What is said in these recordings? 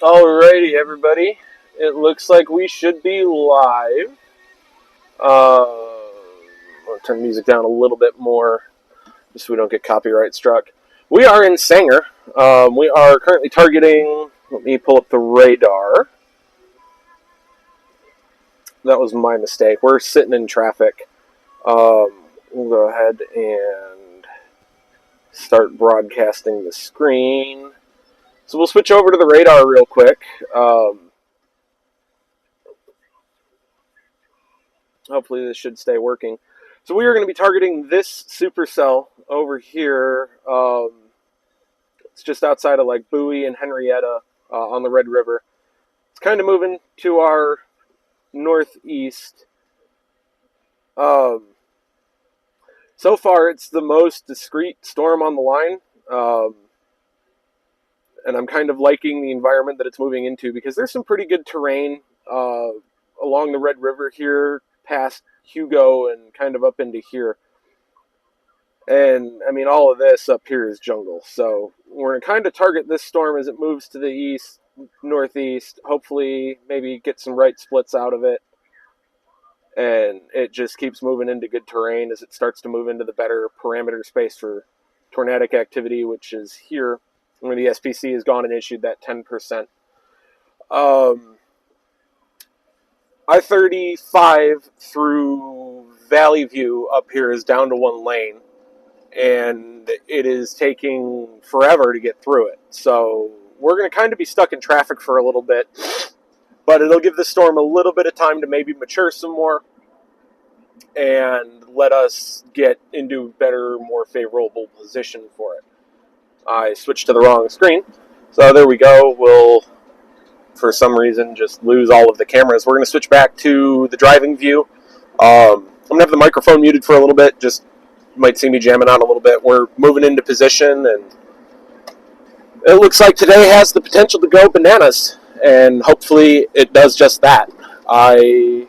Alrighty, everybody. It looks like we should be live. I'll turn the music down a little bit more just so we don't get copyright struck. We are in Sanger. We are currently targeting. Let me pull up the radar. That was my mistake. We're sitting in traffic. We'll go ahead and start broadcasting the screen. So we'll switch over to the radar real quick. Hopefully this should stay working. So we are going to be targeting this supercell over here. It's just outside of like Bowie and Henrietta on the Red River. It's kind of moving to our northeast. Um, so far, it's the most discreet storm on the line. And I'm kind of liking the environment that it's moving into because there's some pretty good terrain along the Red River here, past Hugo and kind of up into here. And, I mean, all of this up here is jungle. So we're going to kind of target this storm as it moves to the east, northeast. Hopefully, maybe get some right splits out of it. And it just keeps moving into good terrain as it starts to move into the better parameter space for tornadic activity, which is here, where the SPC has gone and issued that 10%. I-35 through Valley View up here is down to one lane, and it is taking forever to get through it. So we're going to kind of be stuck in traffic for a little bit, but it'll give the storm a little bit of time to maybe mature some more and let us get into a better, more favorable position for it. I switched to the wrong screen, so there we go. We'll, for some reason, just lose all of the cameras. We're going to switch back to the driving view. I'm going to have the microphone muted for a little bit, just you might see me jamming out a little bit. We're moving into position, and it looks like today has the potential to go bananas, and hopefully it does just that. I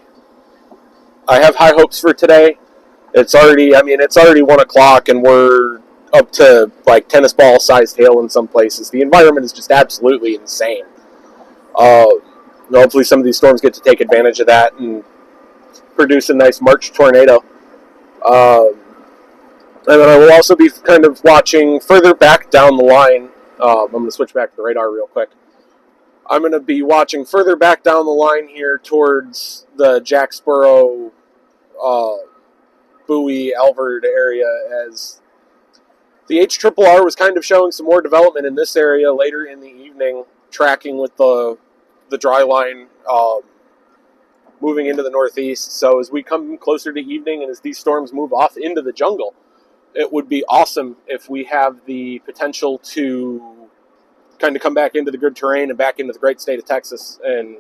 have high hopes for today. It's already 1 o'clock, and we're up to like tennis ball sized hail in some places. The environment is just absolutely insane. Hopefully some of these storms get to take advantage of that and produce a nice March tornado. And then I will also be kind of watching further back down the line. I'm going to switch back to the radar real quick. I'm going to be watching further back down the line here towards the Jacksboro, Bowie, Alvord area, as the HRRR was kind of showing some more development in this area later in the evening, tracking with the dry line moving into the northeast. So as we come closer to evening and as these storms move off into the jungle, it would be awesome if we have the potential to kind of come back into the good terrain and back into the great state of Texas and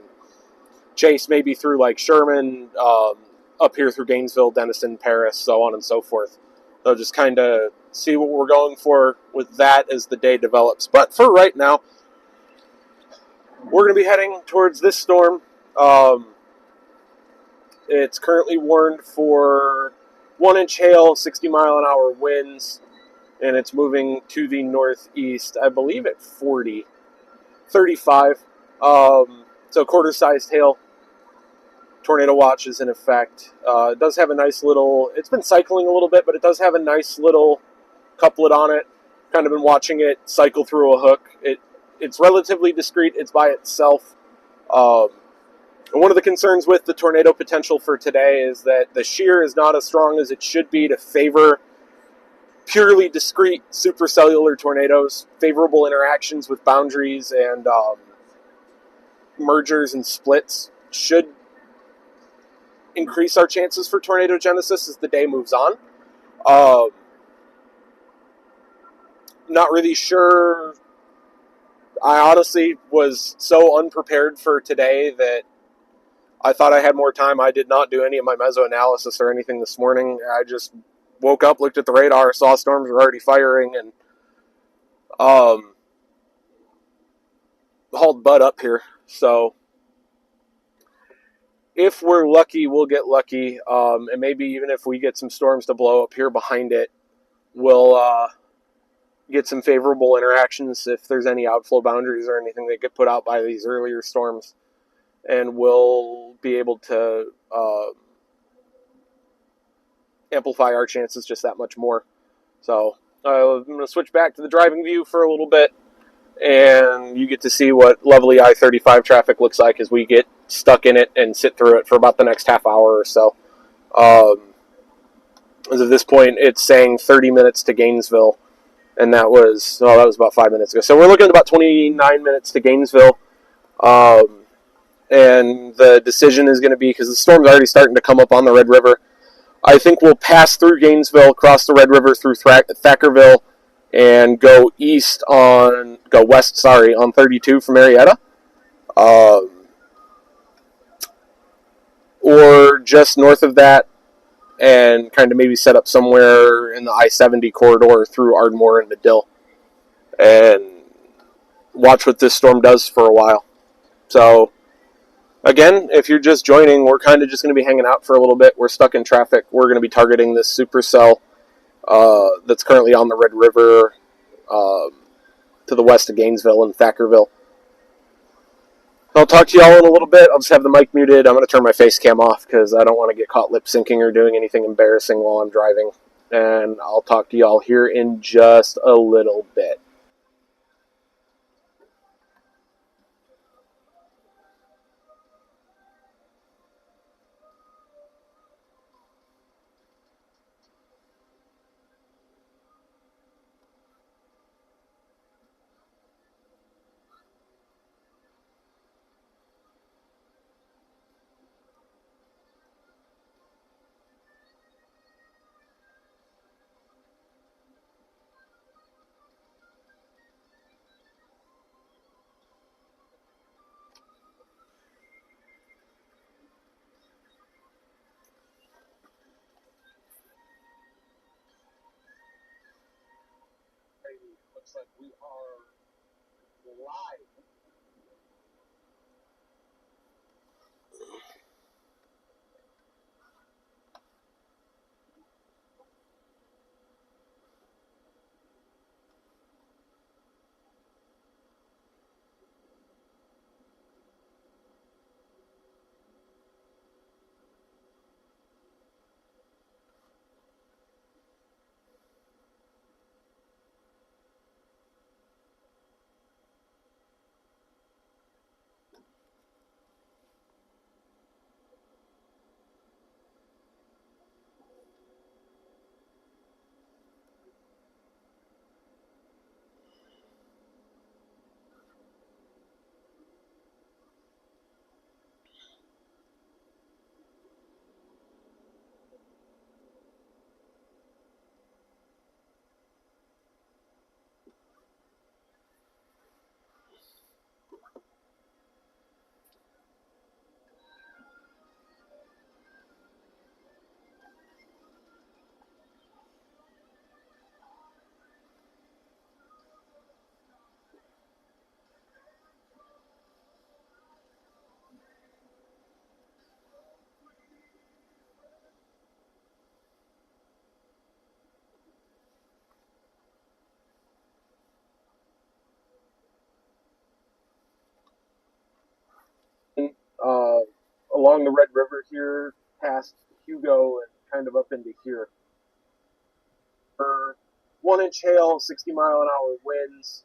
chase maybe through like Sherman, up here through Gainesville, Denison, Paris, so on and so forth. So just kind of see what we're going for with that as the day develops. But for right now, we're going to be heading towards this storm. It's currently warned for 1-inch hail, 60-mile-an-hour winds, and it's moving to the northeast, I believe at 40, 35. So quarter-sized hail. Tornado watch is in effect. It does have a nice little, it's been cycling a little bit, but it does have a nice little couplet on it. Kind of been watching it cycle through a hook. It's relatively discreet. It's by itself. And one of the concerns with the tornado potential for today is that the shear is not as strong as it should be to favor purely discrete supercellular tornadoes. Favorable interactions with boundaries and mergers and splits should increase our chances for tornado genesis as the day moves on. Not really sure. I honestly was so unprepared for today that I thought I had more time. I did not do any of my mesoanalysis or anything this morning. I just woke up, looked at the radar, saw storms were already firing, and hauled butt up here. So if we're lucky, we'll get lucky. And maybe even if we get some storms to blow up here behind it, we'll get some favorable interactions if there's any outflow boundaries or anything that get put out by these earlier storms, and we'll be able to amplify our chances just that much more. So I'm going to switch back to the driving view for a little bit, and you get to see what lovely I-35 traffic looks like as we get stuck in it and sit through it for about the next half hour or so. As of this point, it's saying 30 minutes to Gainesville, and that was about 5 minutes ago. So we're looking at about 29 minutes to Gainesville. And the decision is going to be, because the storm's already starting to come up on the Red River, I think we'll pass through Gainesville, cross the Red River through Thackerville, and go west on 32 from Marietta. Or just north of that, and kind of maybe set up somewhere in the I-70 corridor through Ardmore and Medill, and watch what this storm does for a while. So, again, if you're just joining, we're kind of just going to be hanging out for a little bit. We're stuck in traffic. We're going to be targeting this supercell that's currently on the Red River to the west of Gainesville and Thackerville. I'll talk to y'all in a little bit. I'll just have the mic muted. I'm going to turn my face cam off because I don't want to get caught lip syncing or doing anything embarrassing while I'm driving. And I'll talk to y'all here in just a little bit. Looks like we are live. uh, along the Red River here, past Hugo and kind of up into here. For 1-inch hail, 60-mile-an-hour winds,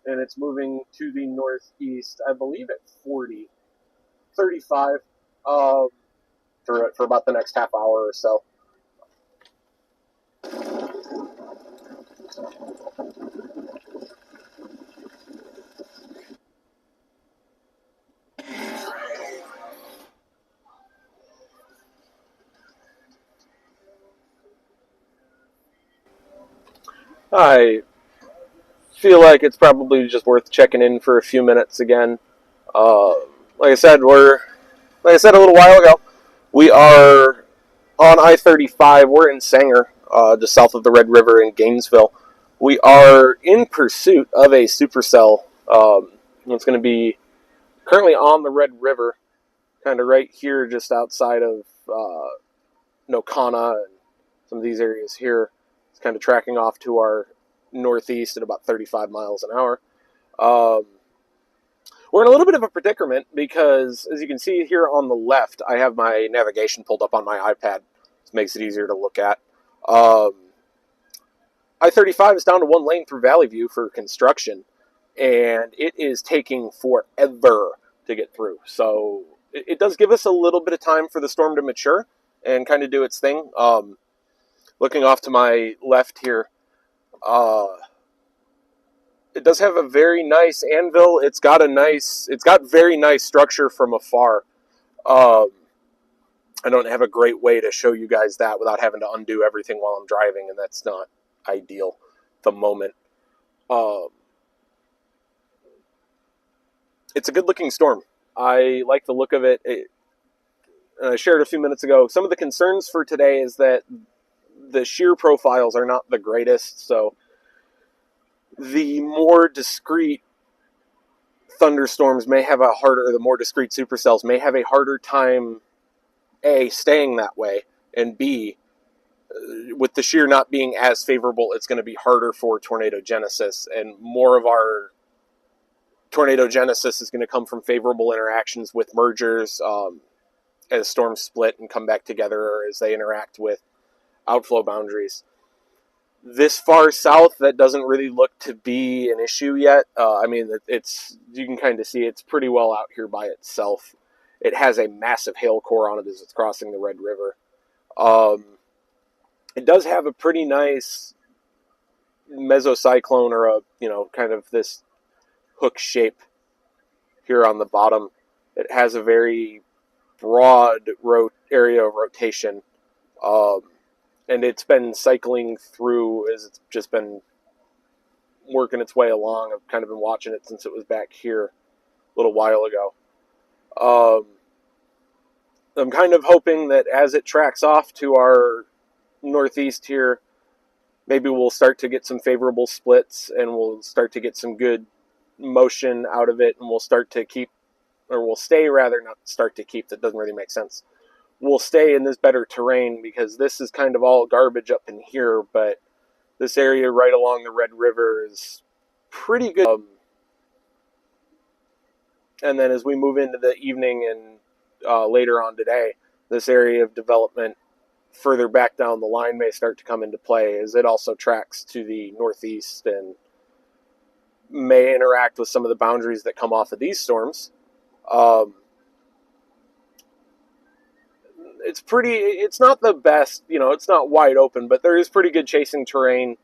and it's moving to the northeast, I believe at 40, 35, through it for about the next half hour or so. I feel like it's probably just worth checking in for a few minutes again. Like I said a little while ago, we are on I-35. We're in Sanger, just south of the Red River in Gainesville. We are in pursuit of a supercell. It's going to be currently on the Red River, kind of right here, just outside of Nocana and some of these areas here. It's kind of tracking off to our northeast at about 35 miles an hour. Um, we're in a little bit of a predicament because, as you can see here on the left, I have my navigation pulled up on my iPad. This makes it easier to look at. I-35 is down to one lane through Valley View for construction, and it is taking forever to get through. So it does give us a little bit of time for the storm to mature and kind of do its thing. Looking off to my left here, it does have a very nice anvil. It's got very nice structure from afar. Um, I don't have a great way to show you guys that without having to undo everything while I'm driving, and that's not ideal at the moment. It's a good-looking storm. I like the look of it. I shared a few minutes ago. Some of the concerns for today is that the shear profiles are not the greatest, so the more discrete thunderstorms may have a harder, the more discrete supercells may have a harder time, A, staying that way, and B, with the shear not being as favorable, it's going to be harder for tornado genesis, and more of our tornado genesis is going to come from favorable interactions with mergers as storms split and come back together, or as they interact with outflow boundaries. This far south, that doesn't really look to be an issue yet. It's you can kind of see it's pretty well out here by itself. It has a massive hail core on it as it's crossing the Red River. It does have a pretty nice mesocyclone, or kind of this hook shape here on the bottom. It has a very broad area of rotation, and it's been cycling through as it's just been working its way along. I've kind of been watching it since it was back here a little while ago. I'm kind of hoping that as it tracks off to our northeast here, maybe we'll start to get some favorable splits, and we'll start to get some good motion out of it, and we'll start to keep, or we'll stay rather, not start to keep, that doesn't really make sense. We'll stay in this better terrain, because this is kind of all garbage up in here, but this area right along the Red River is pretty good. And then as we move into the evening and later on today, this area of development further back down the line may start to come into play, as it also tracks to the northeast and may interact with some of the boundaries that come off of these storms. It's not the best, it's not wide open, but there is pretty good chasing terrain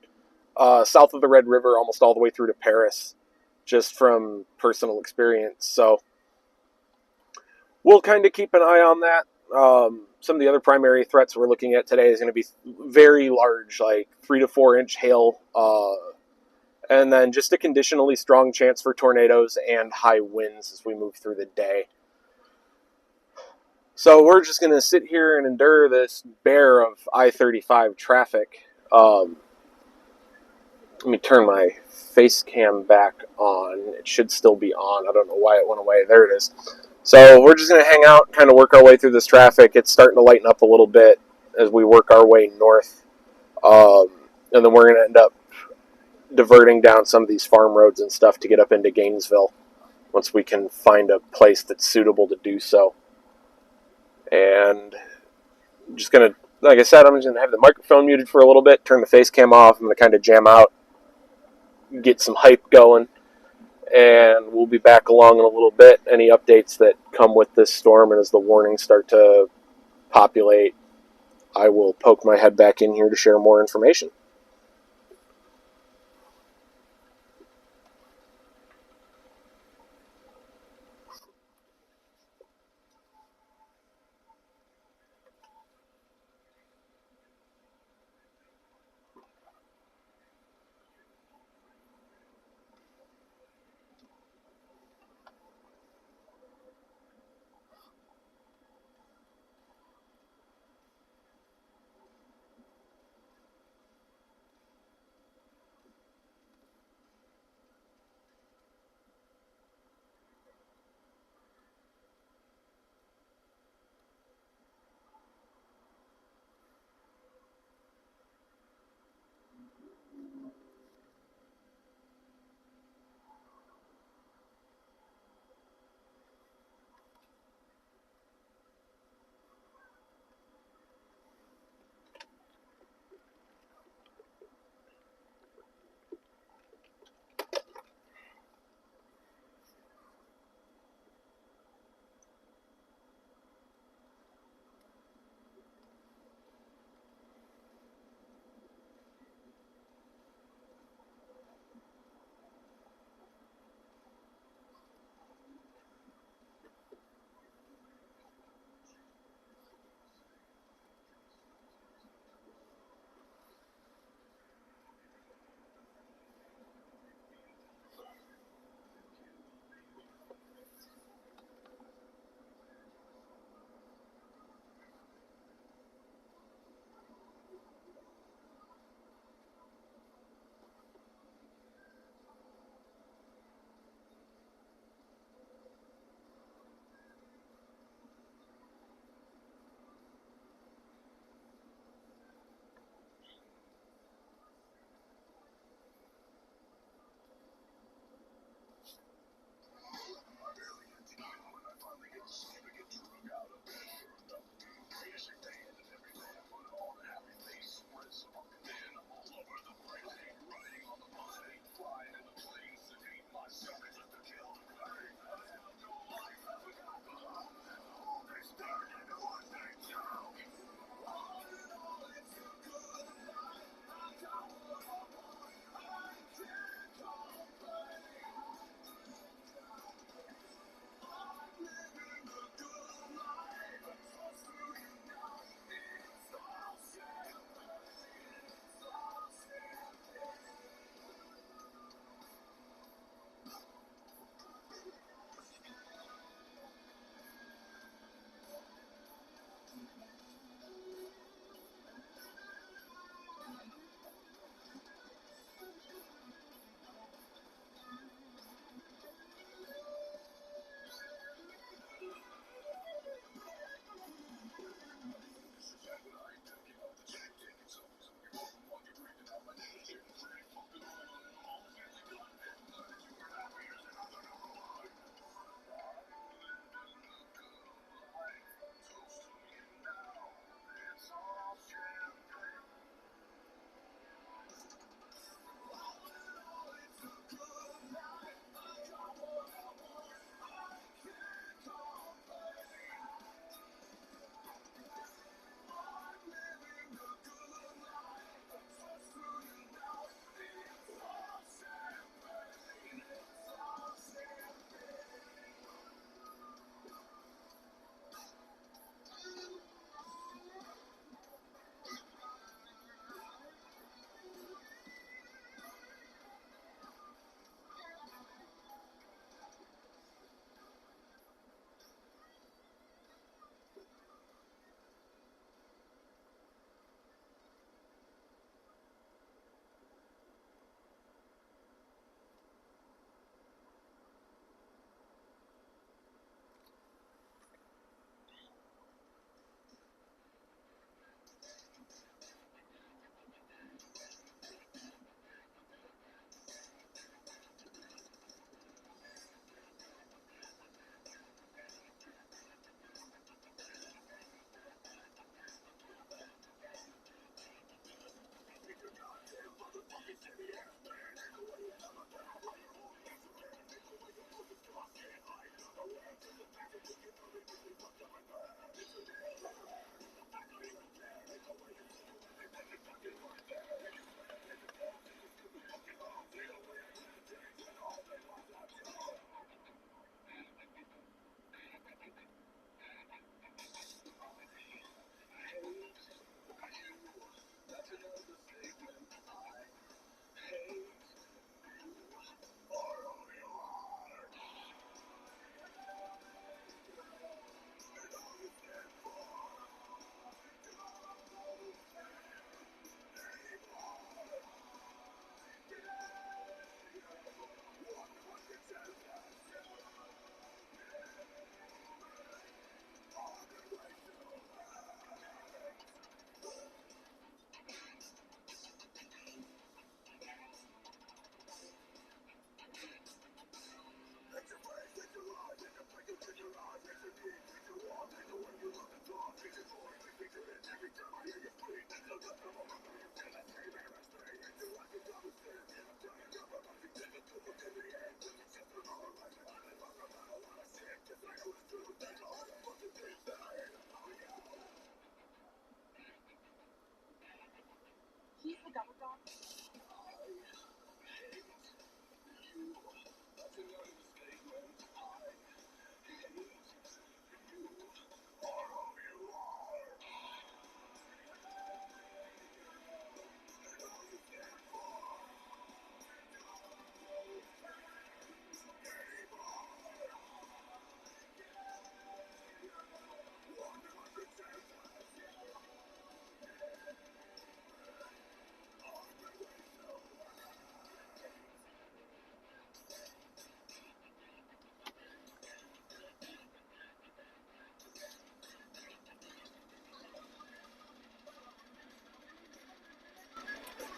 south of the Red River, almost all the way through to Paris, just from personal experience. So we'll kind of keep an eye on that. Some of the other primary threats we're looking at today is going to be very large, like 3 to 4 inch hail, and then just a conditionally strong chance for tornadoes and high winds as we move through the day. So we're just going to sit here and endure this bear of I-35 traffic. Let me turn my face cam back on. It should still be on. I don't know why it went away. There it is. So we're just going to hang out, kind of work our way through this traffic. It's starting to lighten up a little bit as we work our way north. And then we're going to end up diverting down some of these farm roads and stuff to get up into Gainesville once we can find a place that's suitable to do so. And I'm just going to, like I said, I'm just going to have the microphone muted for a little bit, turn the face cam off. I'm going to kind of jam out, get some hype going, and we'll be back along in a little bit. Any updates that come with this storm, and as the warnings start to populate, I will poke my head back in here to share more information.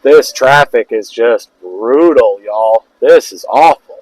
This traffic is just brutal, y'all. This is awful.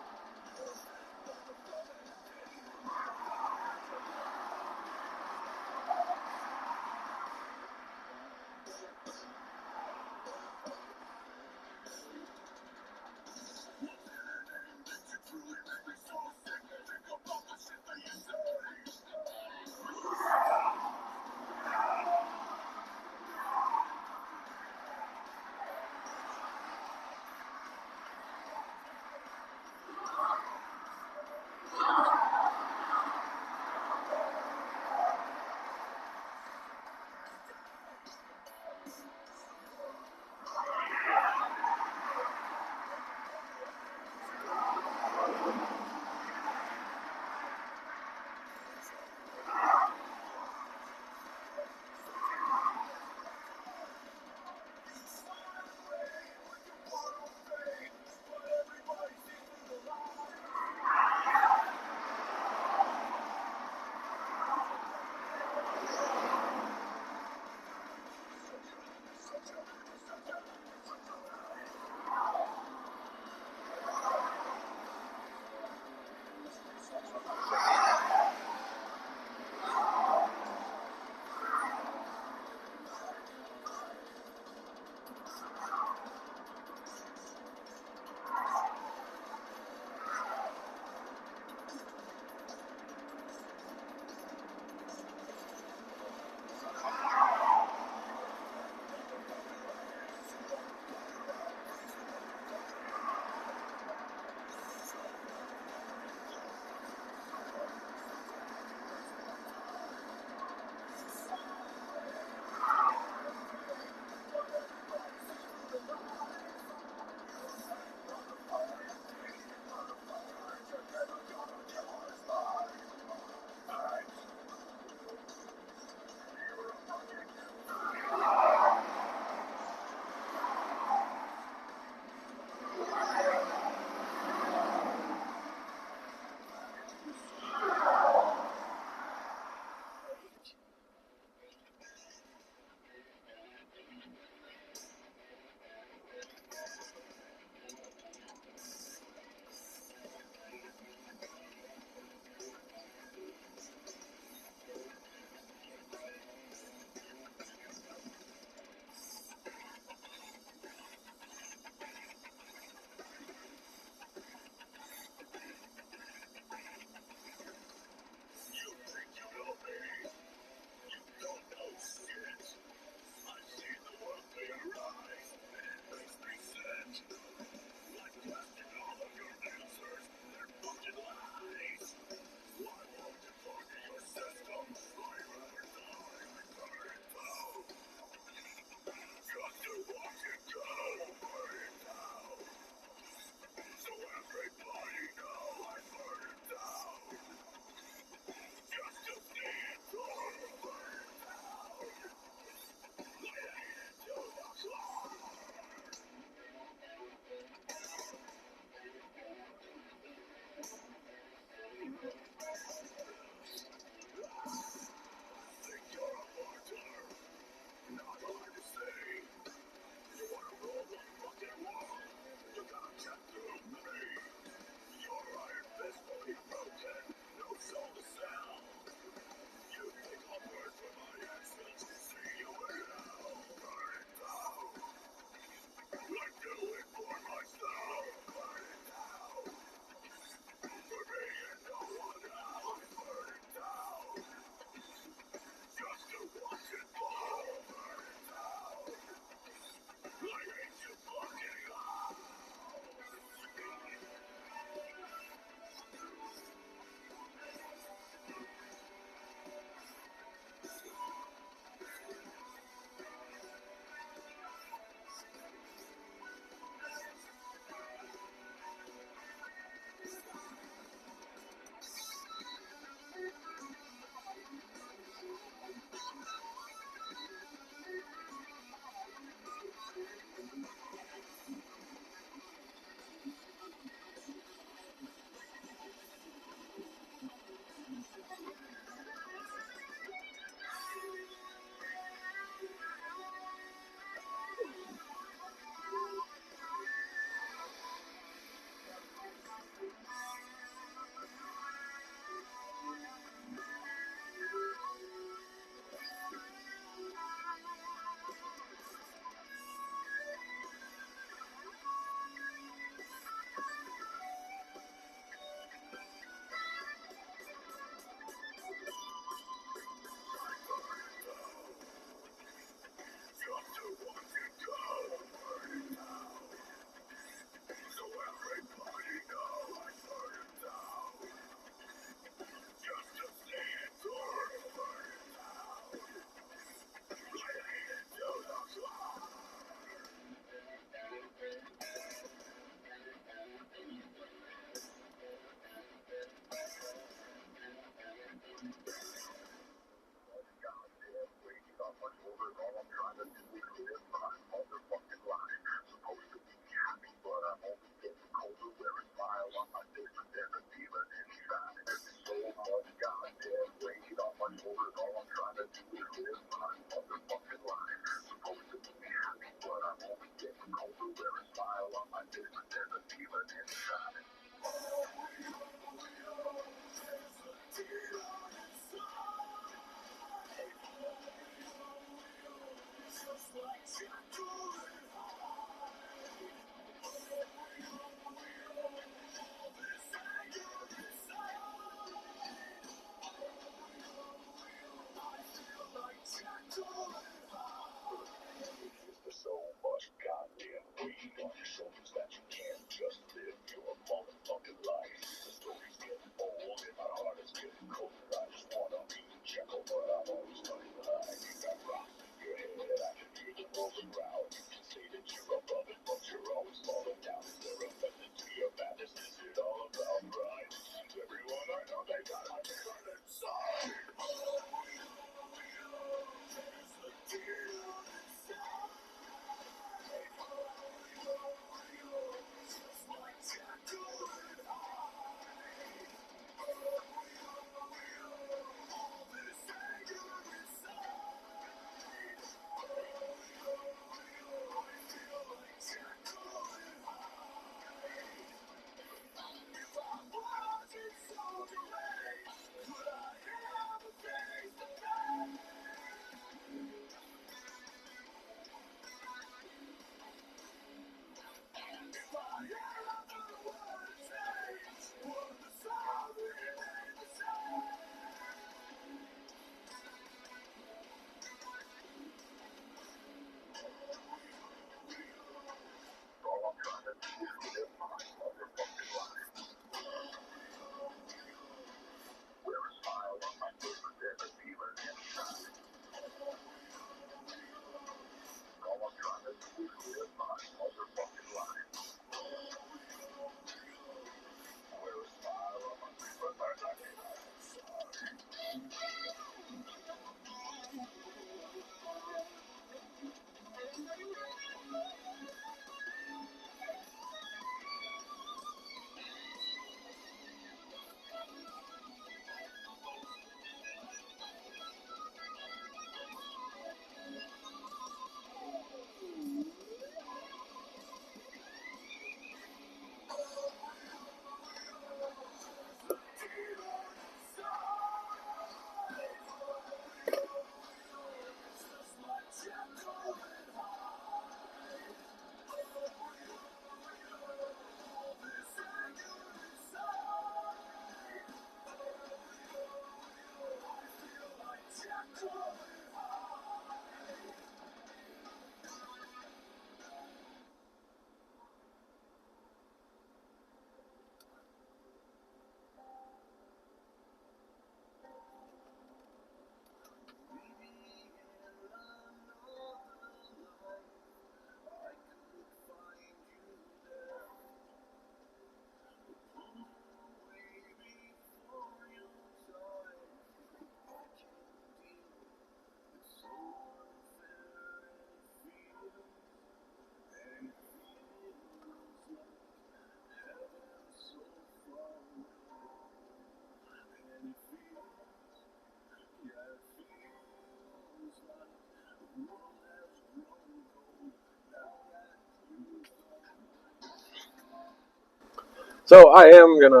So I am gonna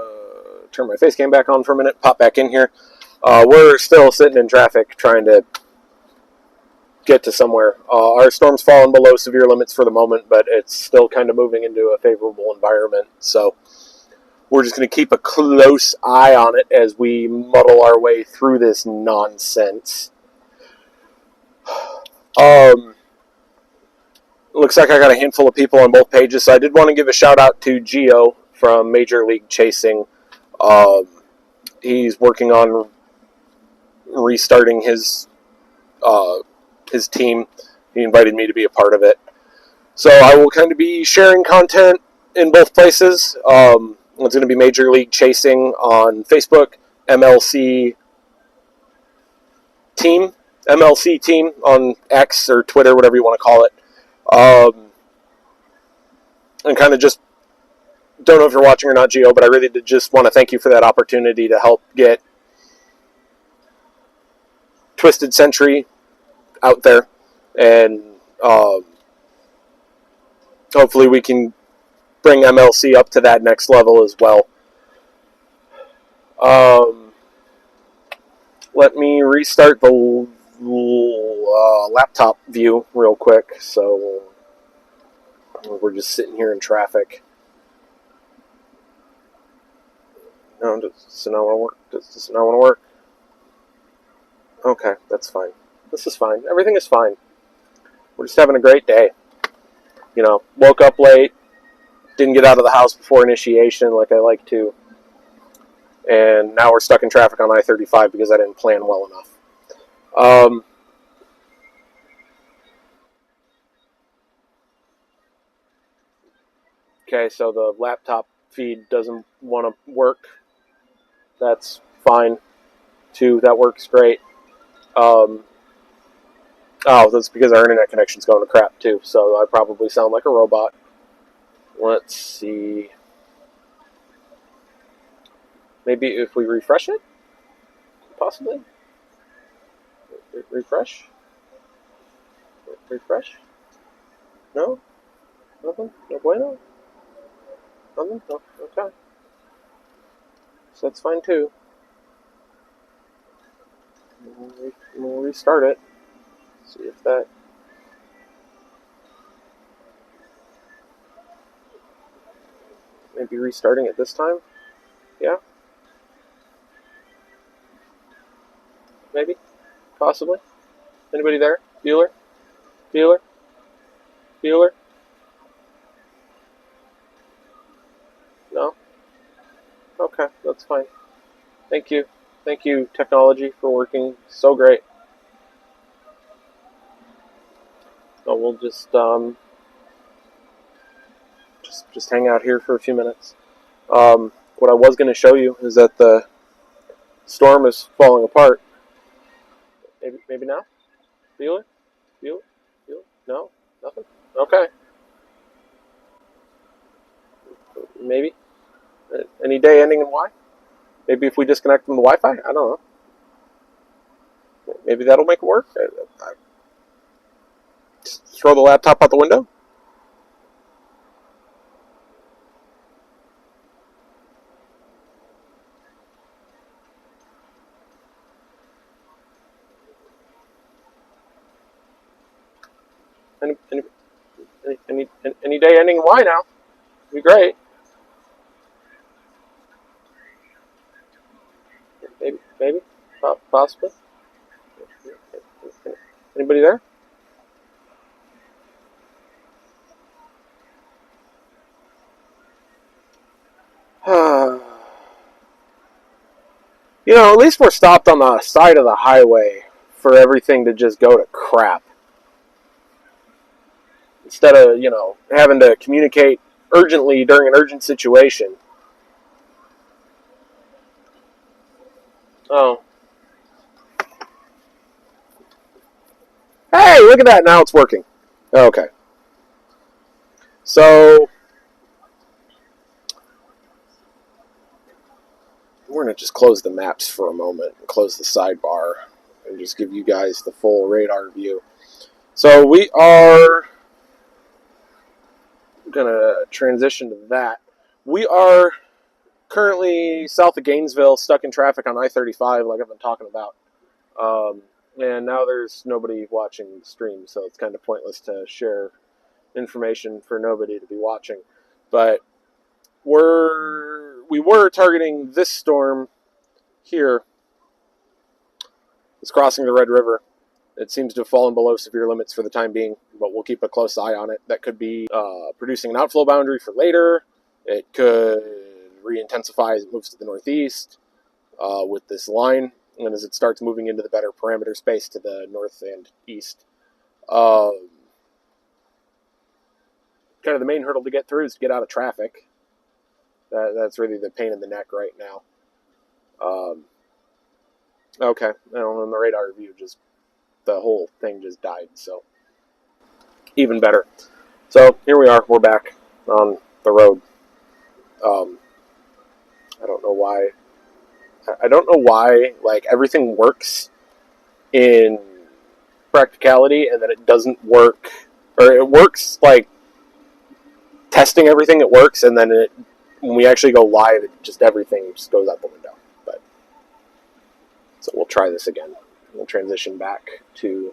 turn my face cam back on for a minute, pop back in here. We're still sitting in traffic trying to get to somewhere. Our storm's fallen below severe limits for the moment, but it's still kind of moving into a favorable environment. So we're just going to keep a close eye on it as we muddle our way through this nonsense. Looks like I got a handful of people on both pages, so I did want to give a shout out to Geo from Major League Chasing. He's working on restarting his team. He invited me to be a part of it. So I will kind of be sharing content in both places. It's going to be Major League Chasing on Facebook, MLC Team on X or Twitter, whatever you want to call it. And kind of just, don't know if you're watching or not, Gio, but I really did just want to thank you for that opportunity to help get Twisted Century out there. And hopefully we can bring MLC up to that next level as well. Let me restart the laptop view real quick. So we're just sitting here in traffic. No, does it not want to work? Does it not want to work? Okay, that's fine. This is fine. Everything is fine. We're just having a great day. You know, woke up late, didn't get out of the house before initiation like I like to, and now we're stuck in traffic on I-35 because I didn't plan well enough. Okay, so the laptop feed doesn't want to work. That's fine, too. That works great. Oh, that's because our internet connection's going to crap, too, so I probably sound like a robot. Let's see. Maybe if we refresh it? Possibly? Refresh? Refresh? No? Nothing? No bueno? Nothing? No? Okay. So that's fine, too. We'll restart it. See if that... Maybe restarting it this time? Yeah? Maybe? Possibly? Anybody there? Bueller? Bueller? Bueller? No? Okay, that's fine. Thank you. Thank you, technology, for working so great. So we'll just hang out here for a few minutes. What I was going to show you is that the storm is falling apart. Maybe now? Bueller? Bueller? Bueller? No? Nothing? Okay. Maybe. Any day ending in Y? Maybe if we disconnect from the Wi-Fi? I don't know. Maybe that'll make it work. Just throw the laptop out the window? Any day ending in Y now. It'd be great. Maybe. Possibly. Anybody there? You know, at least we're stopped on the side of the highway for everything to just go to crap. Instead of, you know, having to communicate urgently during an urgent situation. Oh. Hey, look at that. Now it's working. Okay. So, we're going to just close the maps for a moment and close the sidebar and just give you guys the full radar view. So, we are going to transition to that. We are currently south of Gainesville, stuck in traffic on I-35 like I've been talking about. And now there's nobody watching the stream, so it's kind of pointless to share information for nobody to be watching. But we were targeting this storm here. It's crossing the Red River. It seems to have fallen below severe limits for the time being, but we'll keep a close eye on it. That could be producing an outflow boundary for later. It could re-intensify as it moves to the northeast with this line, and as it starts moving into the better parameter space to the north and east. Kind of the main hurdle to get through is to get out of traffic. That's really the pain in the neck right now. Okay, and the radar view the whole thing just died, so even better. So here we are, we're back on the road. I don't know why, like, everything works in practicality and then it doesn't work, or it works, like, testing everything, it works, and then when we actually go live, everything just goes out the window. But so we'll try this again. We'll transition back to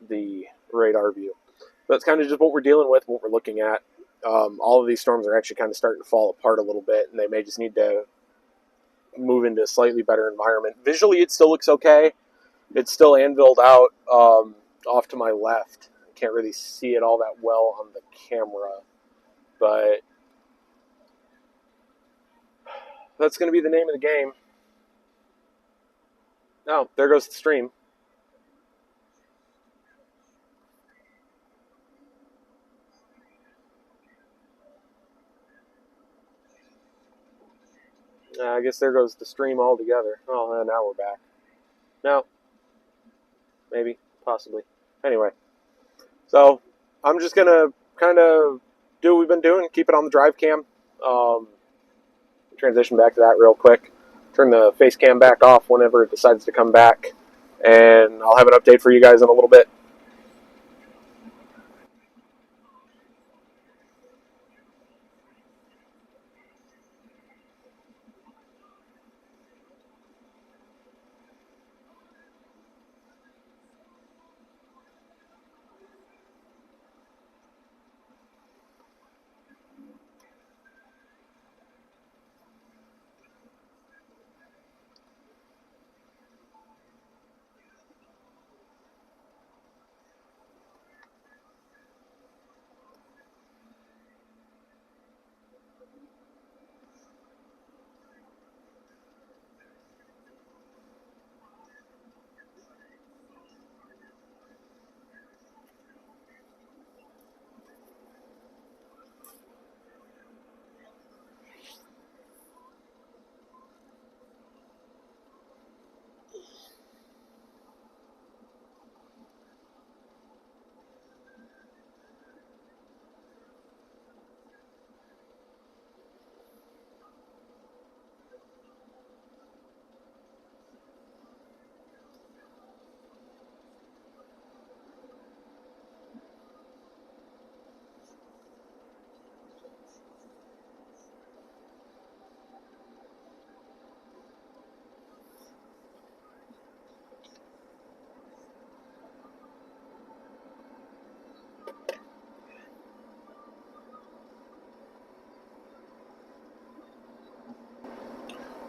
the radar view. That's kind of just what we're dealing with, what we're looking at. All of these storms are actually kind of starting to fall apart a little bit, and they may just need to move into a slightly better environment. Visually, it still looks okay. It's still anviled out off to my left. I can't really see it all that well on the camera, but that's going to be the name of the game. Oh, there goes the stream. I guess there goes the stream altogether. Oh, now we're back. No, maybe, possibly. Anyway, so I'm just going to kind of do what we've been doing, keep it on the drive cam. Transition back to that real quick. Turn the face cam back off whenever it decides to come back, and I'll have an update for you guys in a little bit.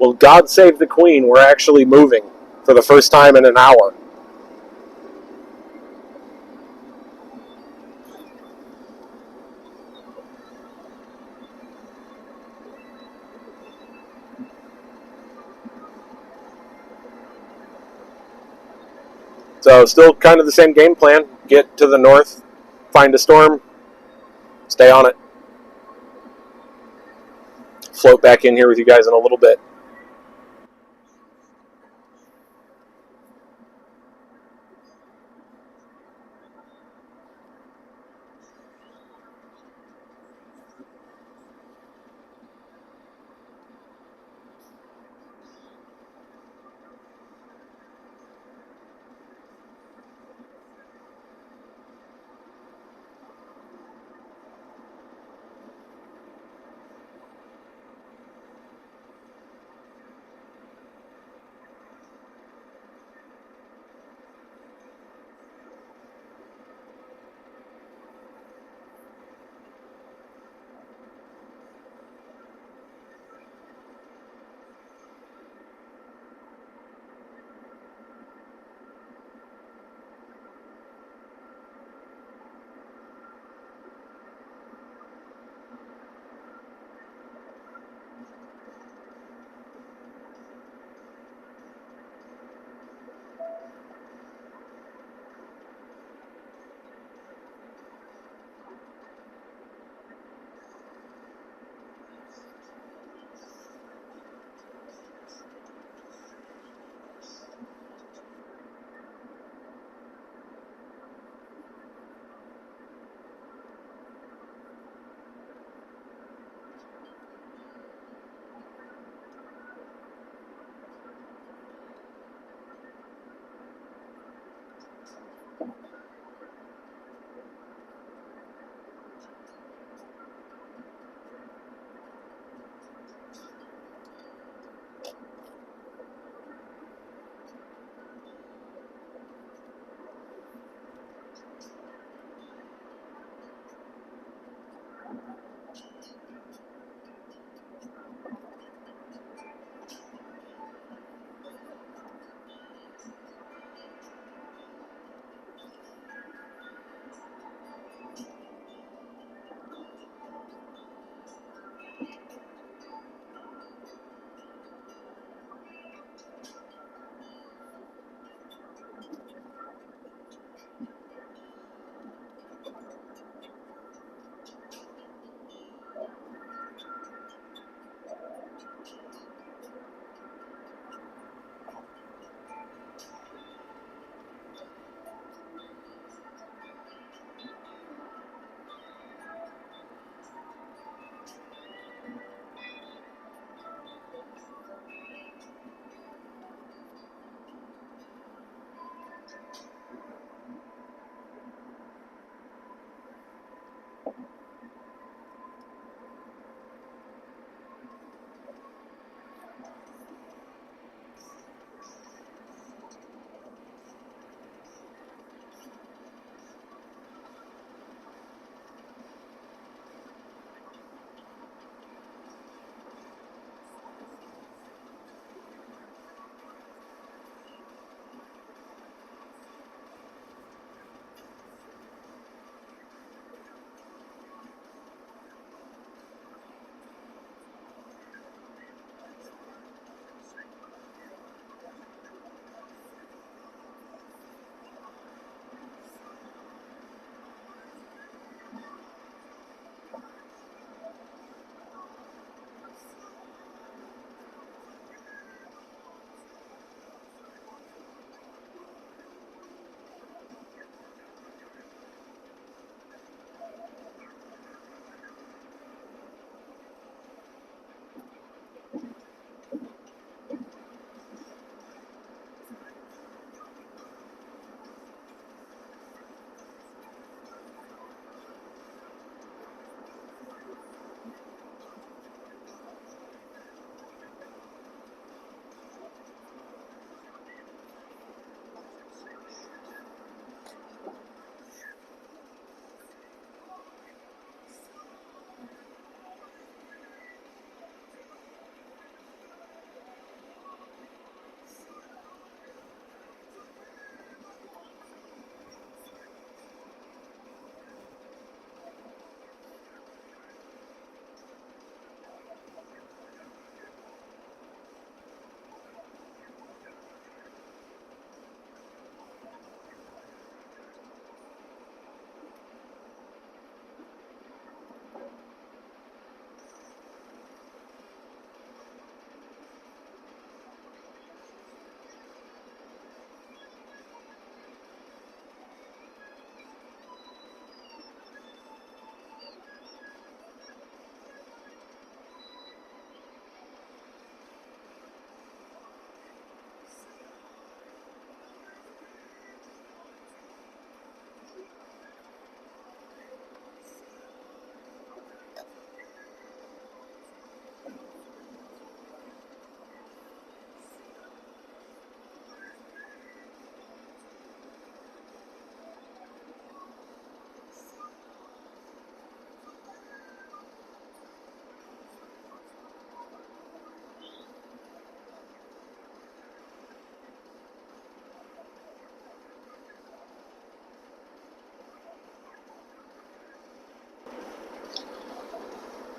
Well, God save the Queen. We're actually moving for the first time in an hour. So, still kind of the same game plan. Get to the north, find a storm, stay on it. Float back in here with you guys in a little bit.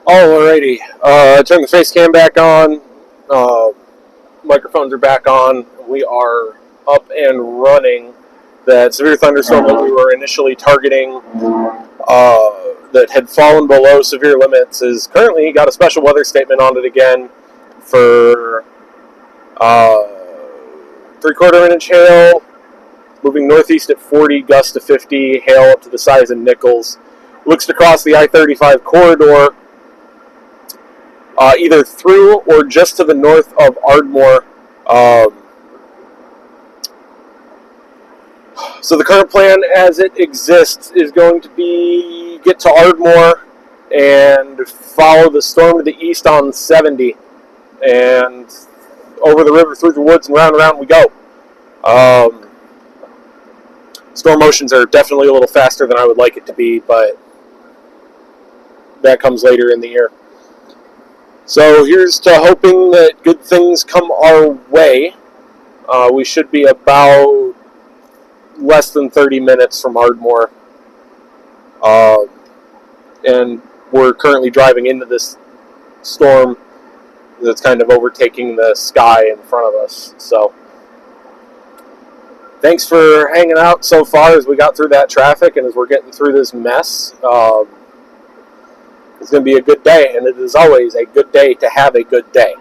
Alrighty. Turn the face cam back on. Uh, Microphones are back on. We are up and running. That severe thunderstorm that we were initially targeting, that had fallen below severe limits, is currently got a special weather statement on it again for 3/4 inch hail, moving northeast at 40, gusts to 50, hail up to the size of nickels. Looks to cross the I-35 corridor, either through or just to the north of Ardmore. So the current plan as it exists is going to be get to Ardmore and follow the storm to the east on 70 and over the river through the woods and round and round we go. Storm motions are definitely a little faster than I would like it to be, but that comes later in the year. So here's to hoping that good things come our way. We should be about less than 30 minutes from Ardmore. And we're currently driving into this storm that's kind of overtaking the sky in front of us. So thanks for hanging out so far as we got through that traffic and as we're getting through this mess. It's going to be a good day, and it is always a good day to have a good day.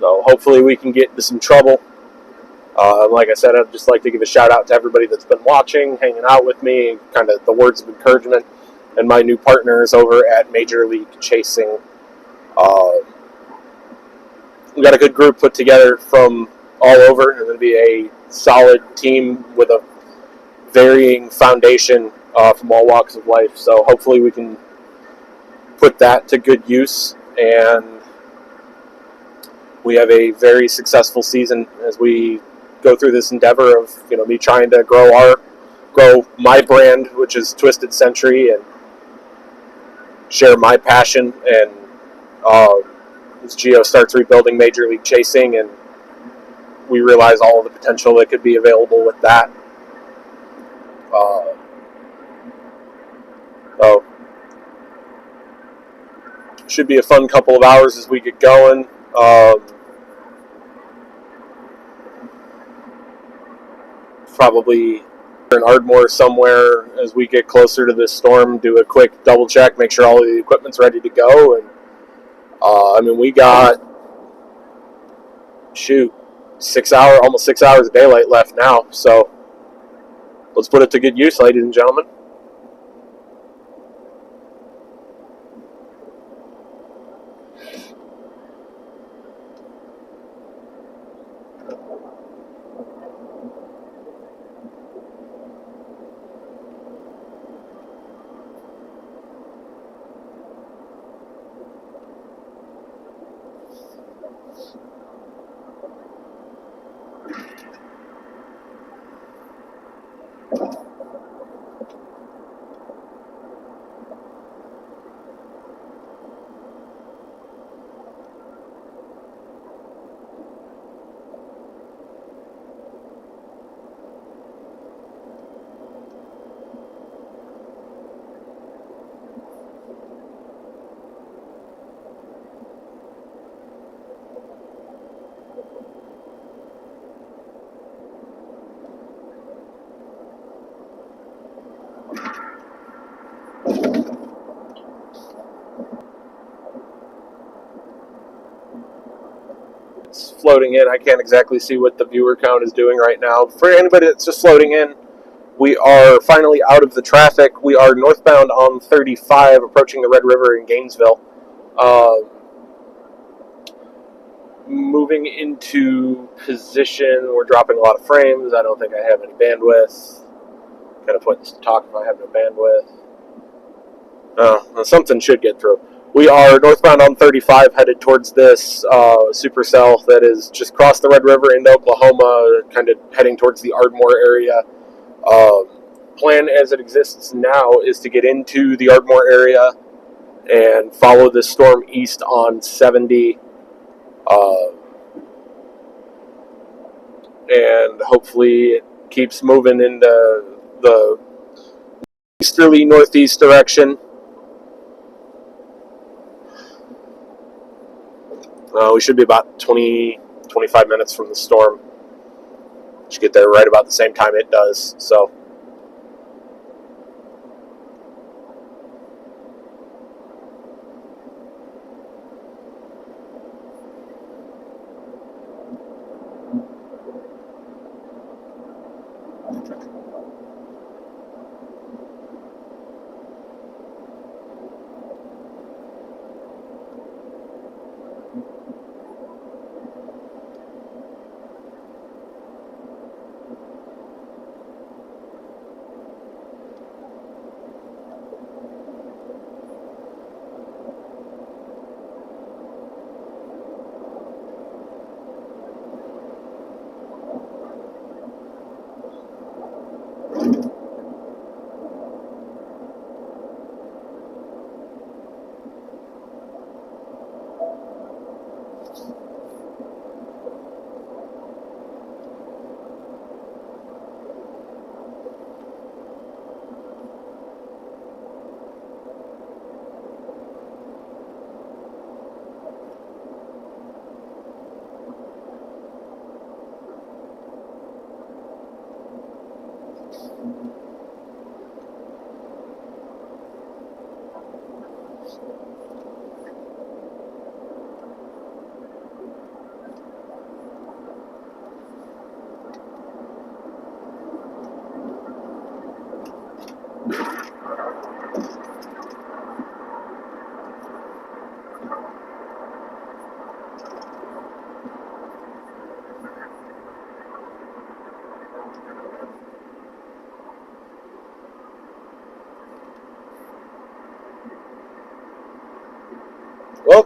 So hopefully we can get into some trouble. Like I said, I'd just like to give a shout out to everybody that's been watching, hanging out with me, kind of the words of encouragement, and my new partners over at Major League Chasing. We got a good group put together from all over. It's going to be a solid team with a varying foundation from all walks of life. So hopefully we can put that to good use, and we have a very successful season as we go through this endeavor of me trying to grow my brand, which is Twisted Century, and share my passion. And as Geo starts rebuilding Major League Chasing, and we realize all of the potential that could be available with that. So should be a fun couple of hours as we get going. Probably in Ardmore somewhere as we get closer to this storm, do a quick double check, make sure all of the equipment's ready to go. And we got almost 6 hours of daylight left now. So let's put it to good use, ladies and gentlemen. It's floating in. I can't exactly see what the viewer count is doing right now. For anybody that's just floating in, we are finally out of the traffic. We are northbound on 35, approaching the Red River in Gainesville. Moving into position, we're dropping a lot of frames. I don't think I have any bandwidth. Kind of pointless to talk if I have no bandwidth. Something should get through. We are northbound on 35, headed towards this supercell that is just across the Red River into Oklahoma, kind of heading towards the Ardmore area. Plan as it exists now is to get into the Ardmore area and follow this storm east on 70. And hopefully it keeps moving into the easterly northeast direction. We should be about 25 minutes from the storm. Should get there right about the same time it does. So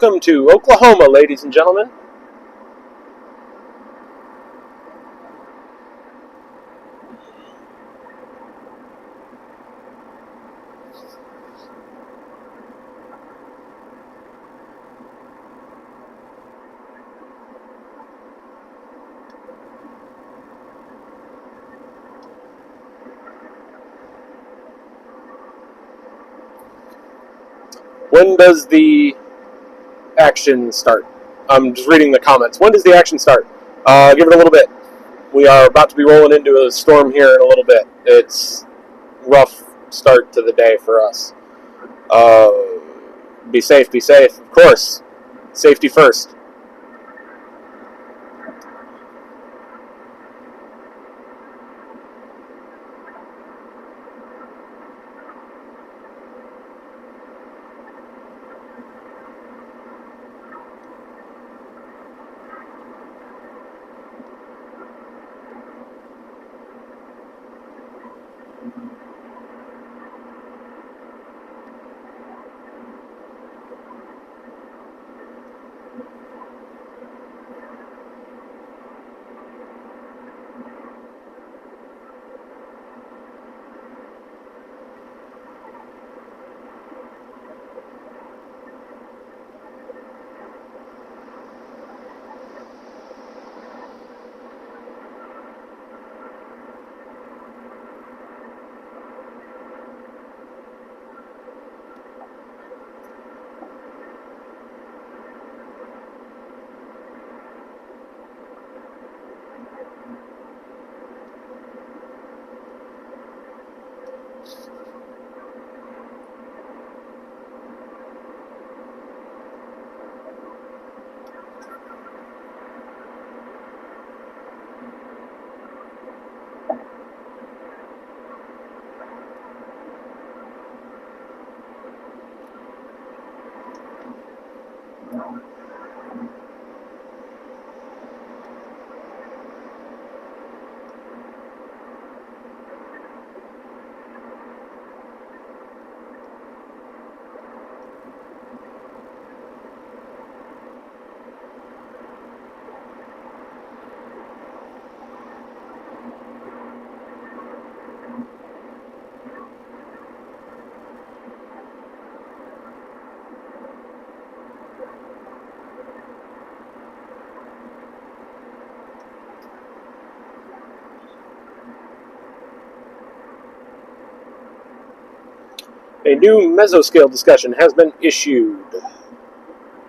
welcome to Oklahoma, ladies and gentlemen. When does the action start? I'm just reading the comments. When does the action start? Give it a little bit. We are about to be rolling into a storm here in a little bit. It's rough start to the day for us. Be safe, of course. Safety first. A new mesoscale discussion has been issued.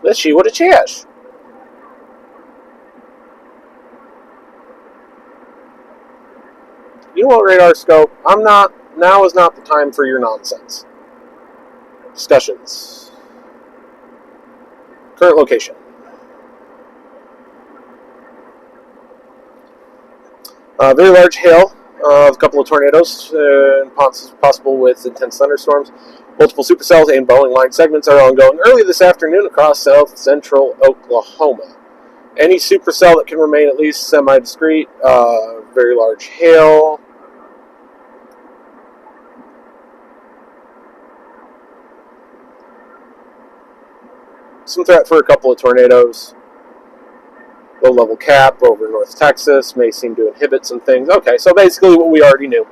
Let's see what it says. You know what, Radar Scope? Now is not the time for your nonsense. Discussions. Current location. Very large hail, a couple of tornadoes, possible with intense thunderstorms. Multiple supercells and Boeing line segments are ongoing early this afternoon across south central Oklahoma. Any supercell that can remain at least semi-discrete, very large hail. Some threat for a couple of tornadoes. Low-level cap over North Texas may seem to inhibit some things. Okay, so basically what we already knew.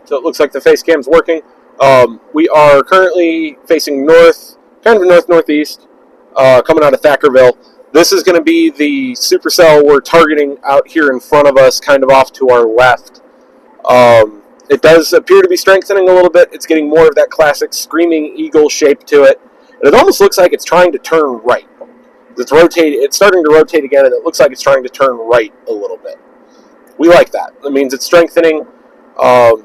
So it looks like the face cam's working. We are currently facing north, kind of north-northeast, coming out of Thackerville. This is going to be the supercell we're targeting out here in front of us, kind of off to our left. It does appear to be strengthening a little bit. It's getting more of that classic screaming eagle shape to it. And it almost looks like it's trying to turn right. It's starting to rotate again, and it looks like it's trying to turn right a little bit. We like that. That means it's strengthening. I'm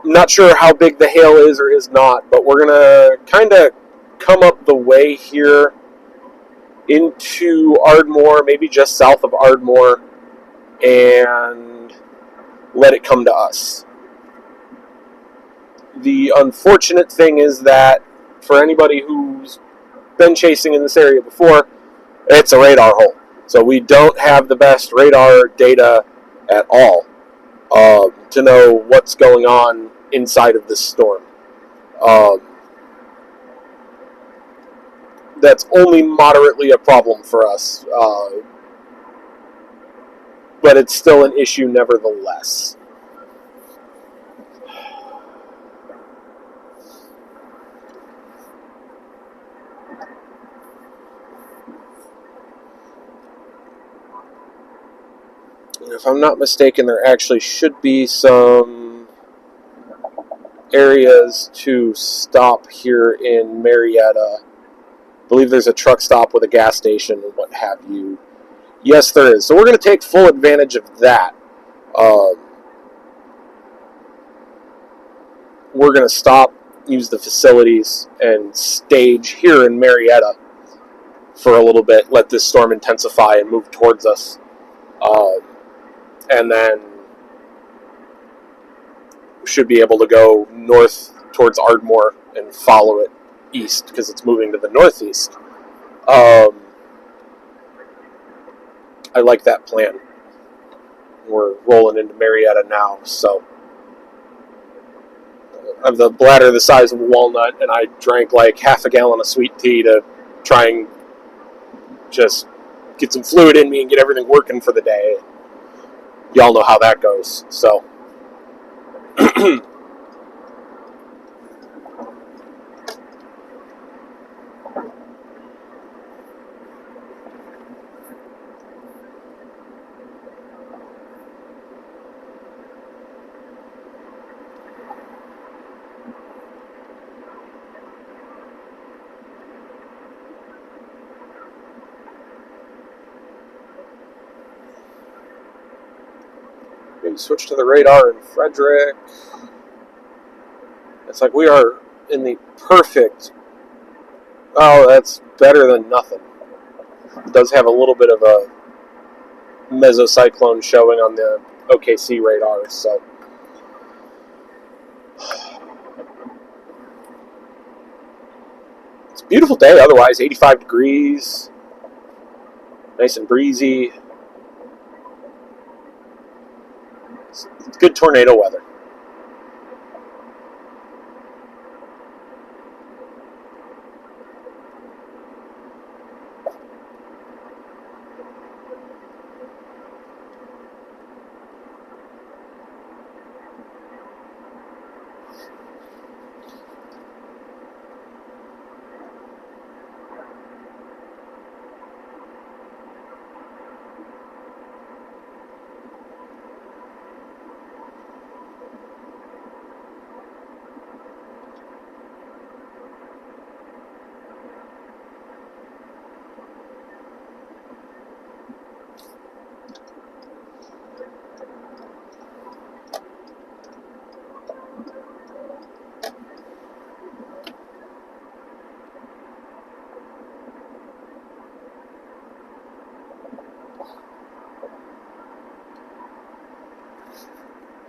not sure how big the hail is or is not, but we're going to kind of come up the way here into Ardmore, maybe just south of Ardmore, and let it come to us. The unfortunate thing is that for anybody who's been chasing in this area before, it's a radar hole. So we don't have the best radar data at all to know what's going on inside of this storm. That's only moderately a problem for us, but it's still an issue nevertheless. If I'm not mistaken, there actually should be some areas to stop here in Marietta. I believe there's a truck stop with a gas station and what have you. Yes, there is. So we're going to take full advantage of that. We're going to stop, use the facilities, and stage here in Marietta for a little bit, let this storm intensify and move towards us. And then we should be able to go north towards Ardmore and follow it east because it's moving to the northeast. I like that plan. We're rolling into Marietta now, so I have the bladder the size of a walnut, and I drank like half a gallon of sweet tea to try and just get some fluid in me and get everything working for the day. Y'all know how that goes, so. Maybe switch to the radar in Frederick. It's like we are in the perfect. Oh, that's better than nothing. It does have a little bit of a mesocyclone showing on the OKC radar, so. It's a beautiful day otherwise, 85 degrees, nice and breezy. It's good tornado weather.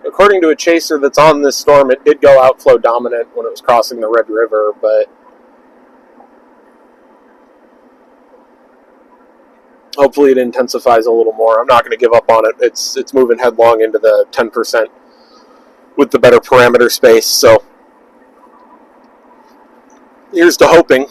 According to a chaser that's on this storm, it did go outflow dominant when it was crossing the Red River, but hopefully it intensifies a little more. I'm not going to give up on it. It's moving headlong into the 10% with the better parameter space, so here's to hoping.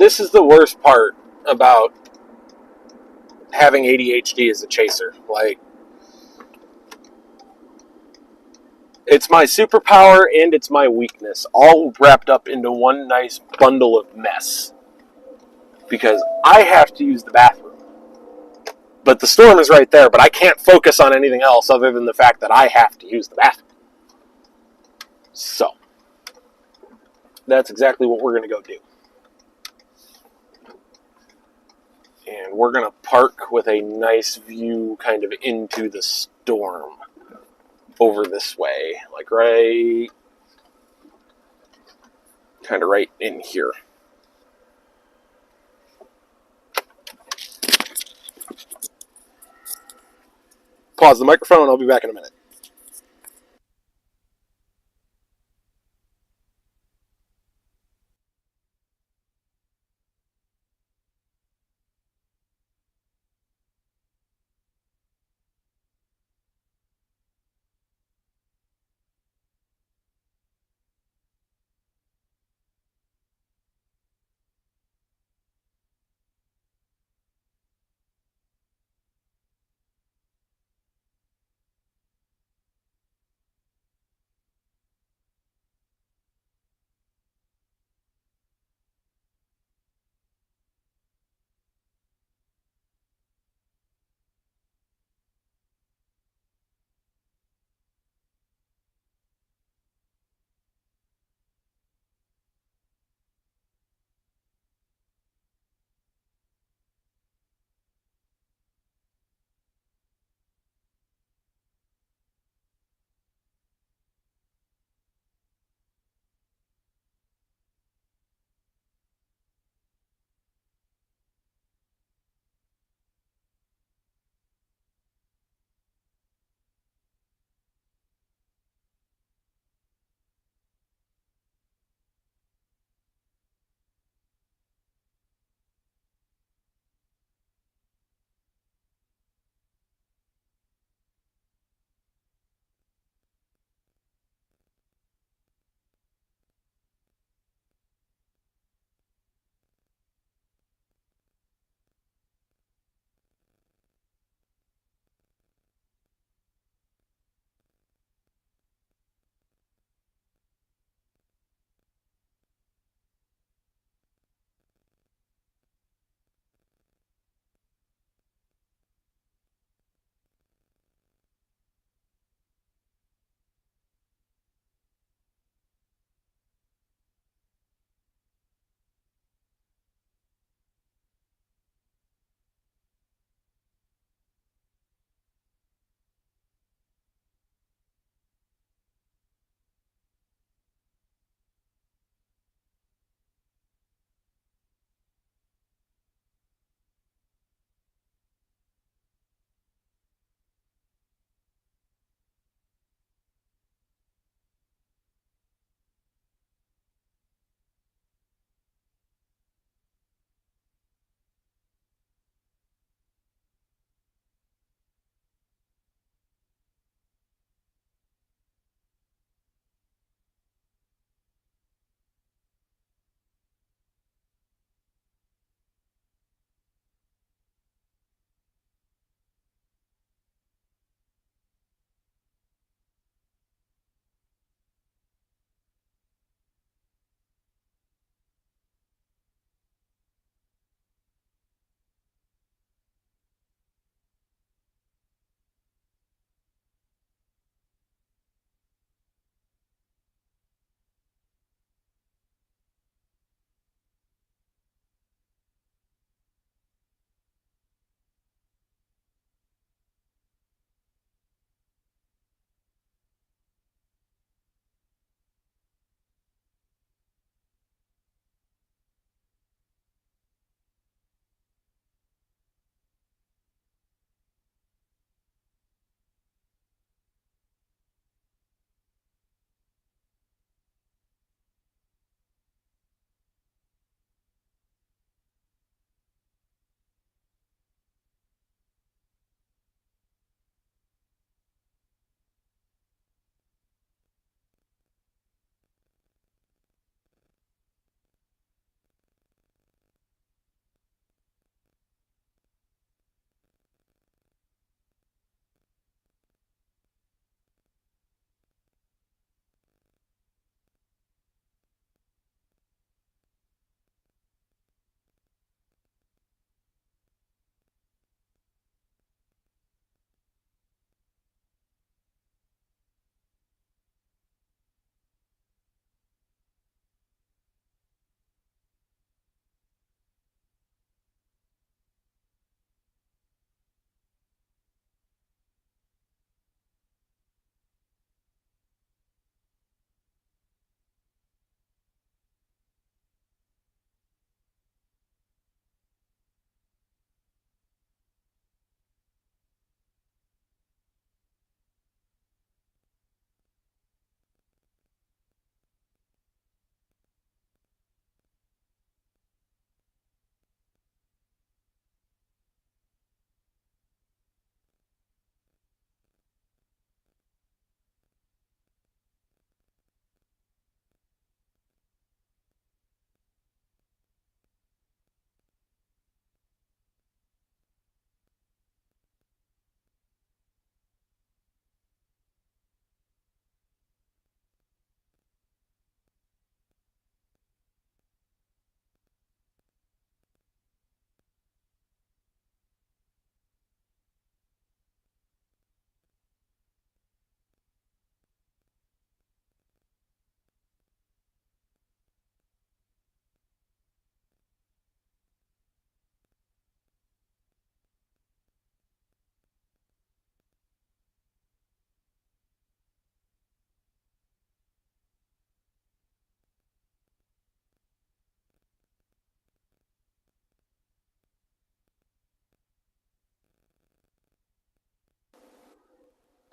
this is the worst part about having ADHD as a chaser. Like, it's my superpower and it's my weakness, all wrapped up into one nice bundle of mess. Because I have to use the bathroom. But the storm is right there, but I can't focus on anything else other than the fact that I have to use the bathroom. So, that's exactly what we're going to go do. And we're going to park with a nice view kind of into the storm over this way. Like kind of right in here. Pause the microphone. I'll be back in a minute.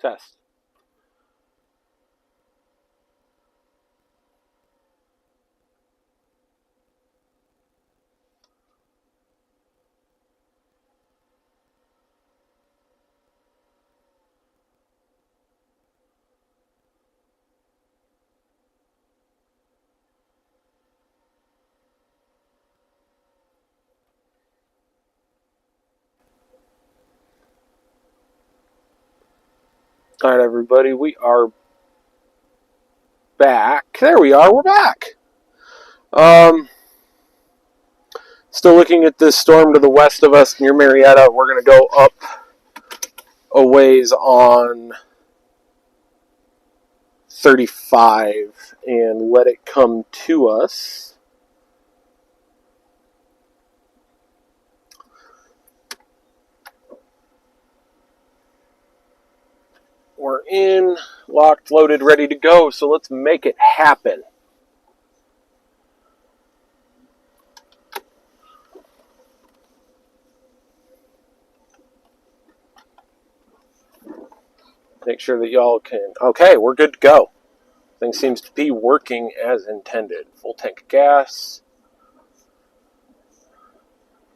Test. All right, everybody, we are back. There we are. We're back. Still looking at this storm to the west of us near Marietta. We're going to go up a ways on 35 and let it come to us. We're in, locked, loaded, ready to go, so let's make it happen. Make sure that y'all can... Okay, we're good to go. Thing seems to be working as intended. Full tank of gas.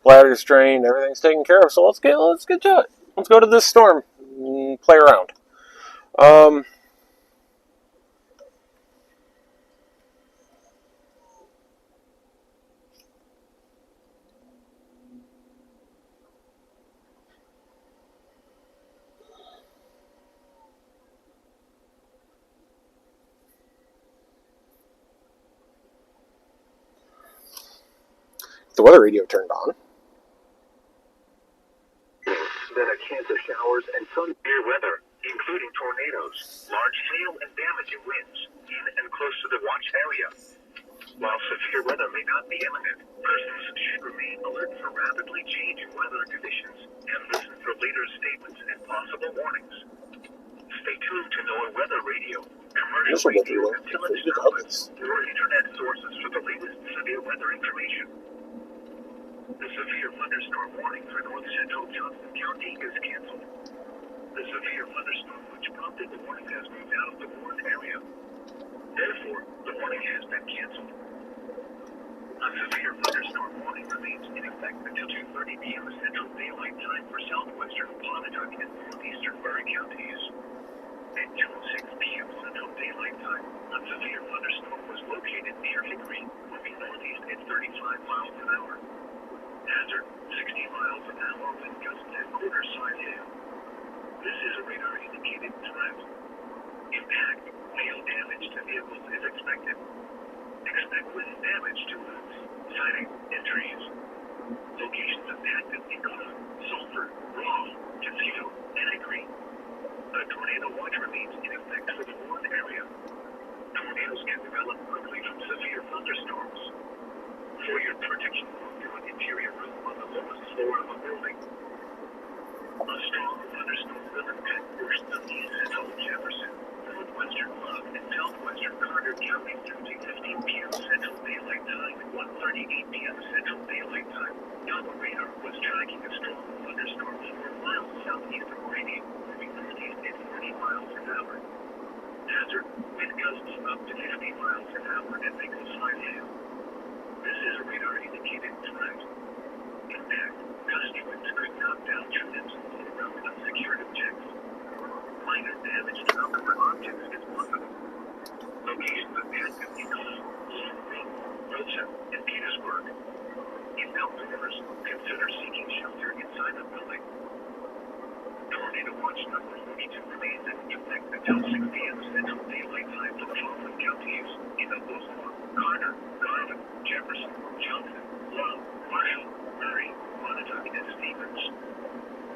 Bladder's drained. Everything's taken care of. So let's get to it. Let's go to this storm and play around. The weather radio turned on. Then a chance of showers and sun severe weather, including tornadoes, large hail, and damaging winds in and close to the watch area. While severe weather may not be imminent, persons should remain alert for rapidly changing weather conditions and listen for later statements and possible warnings. Stay tuned to NOAA Weather Radio, commercial radio, and television outlets, or internet sources for the latest severe weather information. The severe thunderstorm warning for north central Johnson County is canceled. The severe thunderstorm which prompted the warning has moved out of the warned area. Therefore, the warning has been canceled. A severe thunderstorm warning remains in effect until 2:30 p.m. Central Daylight Time for southwestern Pontotoc and northeastern Murray counties. At 2:06 p.m. Central Daylight Time, a severe thunderstorm was located near Hickory, moving northeast at 35 miles an hour. Hazard, 60 miles an hour wind gusts at quarter side hail. This is a radar indicated threat. Impact, hail damage to vehicles is expected. Expect wind damage to roofs, siding, and trees. Locations impacted include Sulphur, Raw, Casino, and Hickory. A tornado watch remains in effect for the warned area. Tornadoes can develop quickly from severe thunderstorms. For your protection, move to an interior room on the lowest floor of a building. A strong thunderstorm will impact portions of East Central Jefferson, northwestern Love, and southwestern Carter counties through 2:15 p.m. Central Daylight Time and 1:38 p.m. Central Daylight Time. NOAA radar was tracking a strong thunderstorm 4 miles southeast of Grady, moving northeast at 40 miles an hour. Hazard, wind gusts up to 50 miles an hour and makes a slight hail. This is a radar indicated threat. Impact, gusty winds could knock down trees and around unsecured objects. Minor damage to outdoor objects is possible. Locations of active include Long Grove, Rocha, and Petersburg. In outdoors, consider seeking shelter inside the building. Tornado watch number 42 remains in effect until 6 p.m. Central Daylight Time for the following counties in Oklahoma: Carter, Garvin, Jefferson, Johnson, Love, Marshall, Murray, Pontotoc, and Stevens.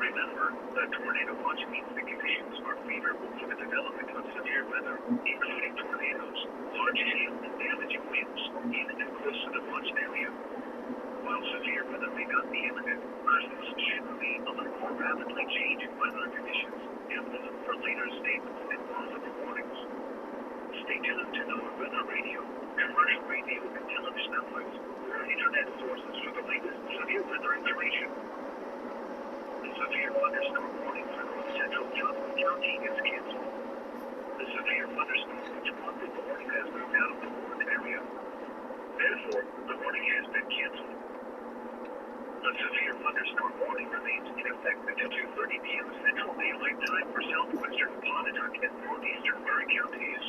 Remember, a tornado watch means the conditions are favorable for the development of severe weather, including tornadoes, large hail, and damaging winds in and close to the watch area. While severe weather may not be imminent, persons should remain alert for rapidly changing weather conditions and listen for later statements and possible warnings. Stay tuned to NOAA Weather Radio, commercial radio, and television outlets, or internet sources for the latest severe weather information. The severe thunderstorm warning for north central Johnson County is canceled. The severe thunderstorm which prompted the warning has moved out of the warned area. Therefore, the warning has been canceled. A severe thunderstorm warning remains in effect until 2:30 p.m. Central Daylight Time for southwestern Pontotoc and northeastern Murray counties.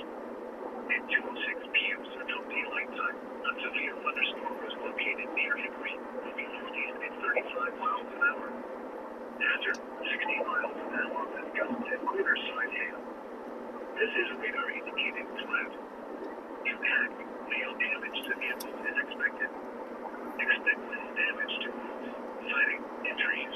At 2:06 p.m. Central Daylight Time, a severe thunderstorm was located near Hickory, moving northeast at 35 miles an hour. Hazard, 60 miles an hour with gusts at quarter-size hail. This is radar indicated flat. Impact, hail damage to vehicles is expected. Expect wind damage to roofs, siding, and trees.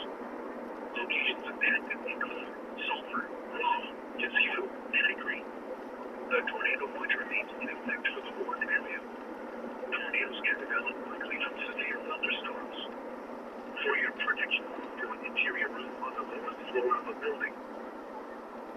Locations impacted include Sulphur, Raw, Gazebo, and Hickory. A tornado watch remains in effect for the warned area. Tornadoes can develop quickly from severe thunderstorms. For your protection, move to an interior room on the lowest floor of a building.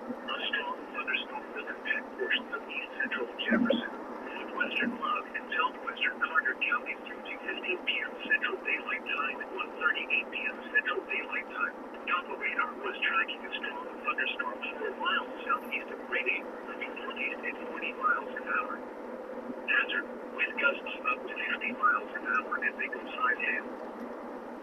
A strong thunderstorm will impact portions of east central Jefferson, northwestern Love, and southwestern Carter counties through 2:15 p.m. Central Daylight Time and 1:38 p.m. Central Daylight Time. Doppler radar was tracking a strong thunderstorm 4 miles southeast of Grady, moving northeast at 40 miles an hour. Hazard, with gusts up to 50 miles an hour and vehicle-size hail.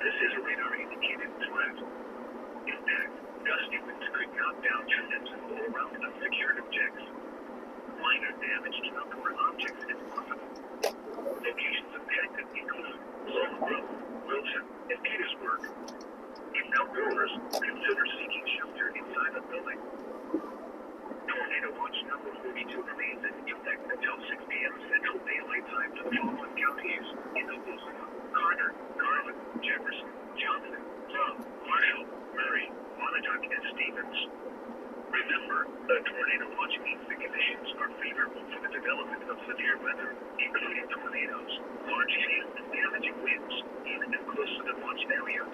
This is a radar indicated threat. Impact, gusty winds could knock down trees and blow around unsecured objects. Minor damage to outdoor objects is possible. Locations impacted include Lone Grove, Wilson, and Petersburg. If outdoors, consider seeking shelter inside a building. Tornado watch number 42 remains in effect until 6 p.m. Central Daylight Time for the following counties in Oklahoma: Carter, Garland, Jefferson, Johnson, Love, Marshall, Murray, Pontotoc, and Stevens. Remember, a tornado watch means the conditions are favorable for the development of severe weather, including tornadoes, large hail, and damaging winds, in and close to the watch area.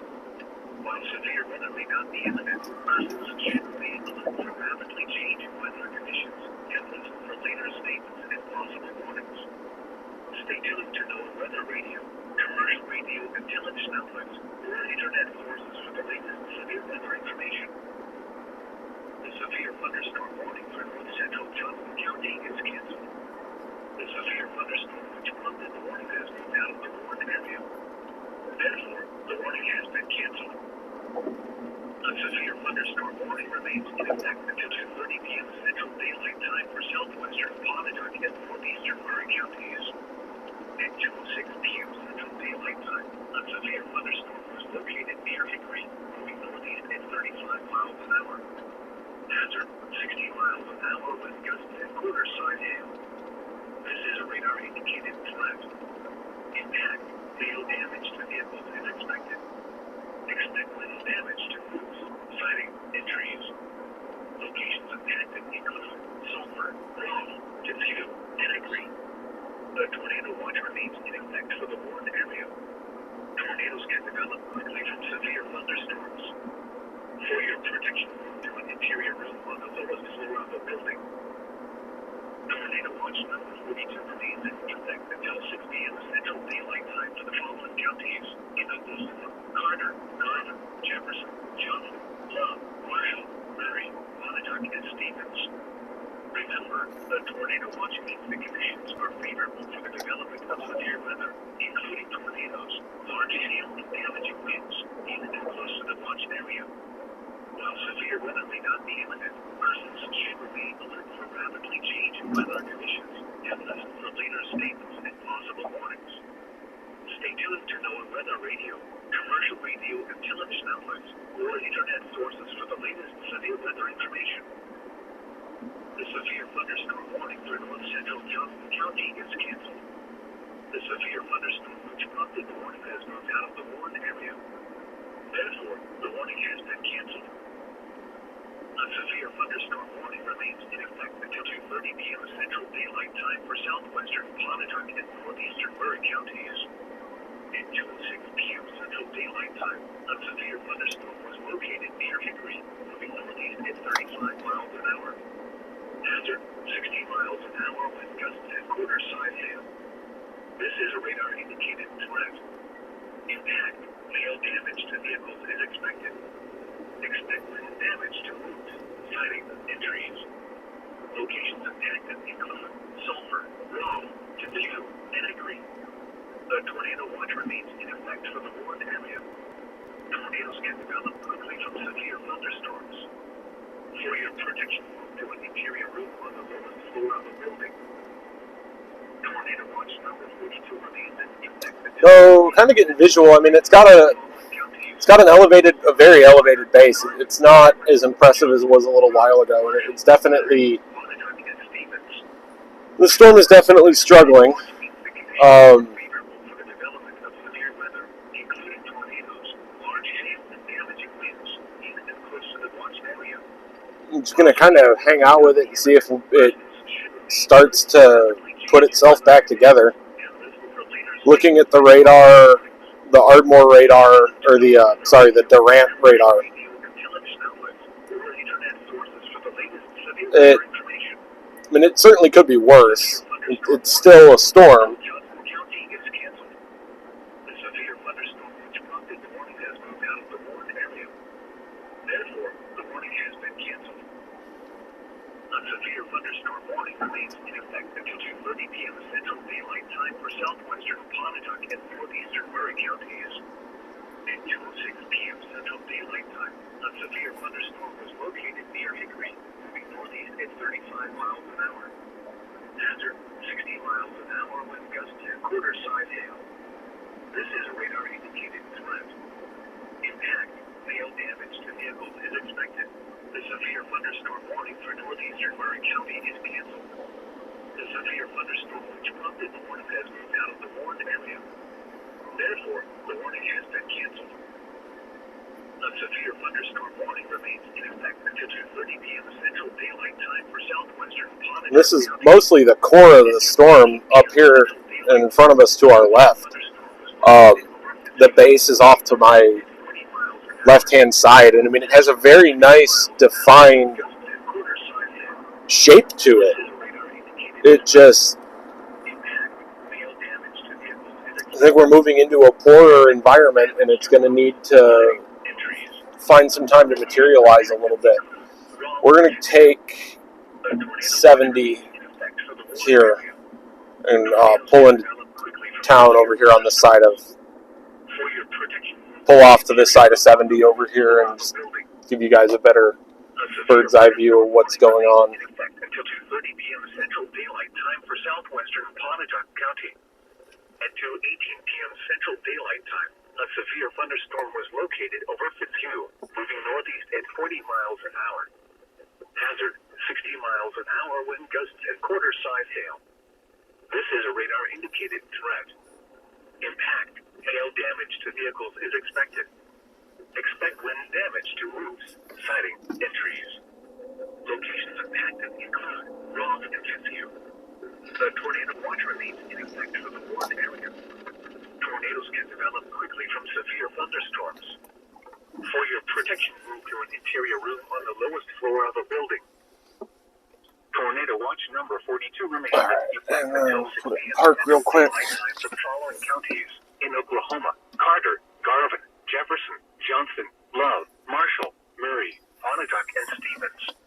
While severe weather may not be imminent, persons should remain alert for rapidly changing weather conditions and listen for later statements and possible warnings. Stay tuned to NOAA Weather Radio, commercial radio and television outlets, or internet sources for the latest severe weather information. The severe thunderstorm warning for north central Johnson County is canceled. The severe thunderstorm which prompted the warning has moved out of the warned area. Therefore, the warning has been canceled. A severe thunderstorm warning remains in effect until 2:30 p.m. Central Daylight Time for southwestern Pontotoc and northeastern Murray counties. At 2:06 p.m. Central Daylight Time, a severe thunderstorm was located near Hickory, moving northeast at 35 miles an hour. Hazard, 60 miles an hour with gusts and quarter-size hail. This is a radar indicated flat. Impact, hail damage to vehicles is expected. Expect wind damage to roofs, siding, and trees. Locations impacted include Sulphur, Raw, Gazebo, and Hickory. A tornado watch remains in effect for the warned area. Tornadoes can develop quickly from severe thunderstorms. For your protection, move to an interior room on the lowest floor of a building. Tornado watch number 42 remains in effect until 6 p.m. Central Daylight Time for the following counties in Oklahoma: Carter, Garland, Jefferson, Johnson, Love, Marshall, Murray, Pontotoc, and Stevens. Remember, a tornado watch means the conditions are favorable for the development of severe weather, including tornadoes, large hail, and damaging winds, in and close to the watch area. While severe weather may not be imminent, persons should remain alert for rapidly changing weather conditions and listen for later statements and possible warnings. Stay tuned to NOAA Weather Radio, commercial radio and television outlets, or internet sources for the latest severe weather information. The severe thunderstorm warning for north central Johnson County is canceled. The severe thunderstorm which prompted the warning has moved out of the warned area. Therefore, the warning has been canceled. A severe thunderstorm warning remains in effect until 2:30 p.m. Central Daylight Time for southwestern Pontotoc and northeastern Murray counties. At 2:06 p.m. Central Daylight Time, a severe thunderstorm was located near Hickory, moving northeast at 35 miles an hour. Hazard, 60 miles an hour with gusts at quarter-size hail. This is a radar indicated threat. Impact, hail damage to vehicles is expected. Expect wind damage to roofs, siding, and trees. Locations impacted include Sulphur, Raw, Timbuktu, and Hickory. A tornado watch remains in effect for the warned area. Tornadoes can develop quickly from severe thunderstorms. For your protection, move to an interior room on the lowest floor of a building. Tornado watch number 42 remains in effect. So, kind of getting visual. I mean, it's got a very elevated base. It's not as impressive as it was a little while ago, and it's definitely, the storm is definitely struggling. I'm just going to kind of hang out with it and see if it starts to put itself back together. Looking at the radar, the Ardmore radar, or the Durant radar, it certainly could be worse. It's still a storm. This is mostly the core of the storm up here in front of us to our left. The base is off to my left-hand side, and I mean, it has a very nice, defined shape to it. It just, I think we're moving into a poorer environment, and it's going to need to find some time to materialize a little bit. We're going to take 70 here and pull into town over here on the side of, pull off to this side of 70 over here and just give you guys a better bird's eye view of what's going on. Until 2:30 p.m. Central Daylight Time for southwestern Pontotoc County. At 2:18 p.m. Central Daylight Time, a severe thunderstorm was located over Fitzhugh, moving northeast at 40 miles an hour. Hazard, 60 miles an hour wind gusts and quarter-size hail. This is a radar-indicated threat. Impact, hail damage to vehicles is expected. Expect wind damage to roofs, siding, and trees. Locations impacted include Ross and Fitzhugh. The tornado watch remains in effect for the warned area. Tornadoes can develop quickly from severe thunderstorms. For your protection, move to an interior room on the lowest floor of a building. Tornado watch number 42 remains in effect until 6 p.m. Park real quick. For the following counties in Oklahoma: Carter, Garvin, Jefferson, Johnson, Love, Marshall, Murray, Pontotoc, and Stevens.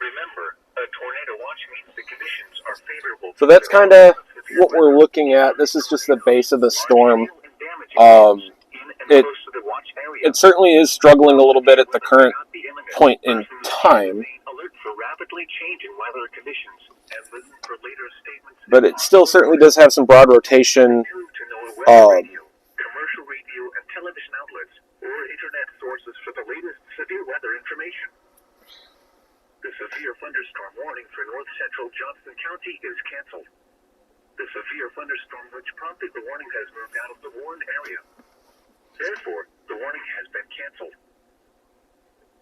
Remember, a tornado watch means the conditions are favorable. So that's kind of what we're looking at. This is just the base of the storm. It certainly is struggling a little bit at the current point in time, but it still certainly does have some broad rotation. Commercial radio and television outlets or internet sources for the latest severe weather information. The severe thunderstorm warning for north central Johnston County is canceled. The severe thunderstorm which prompted the warning has moved out of the warned area. Therefore, the warning has been canceled.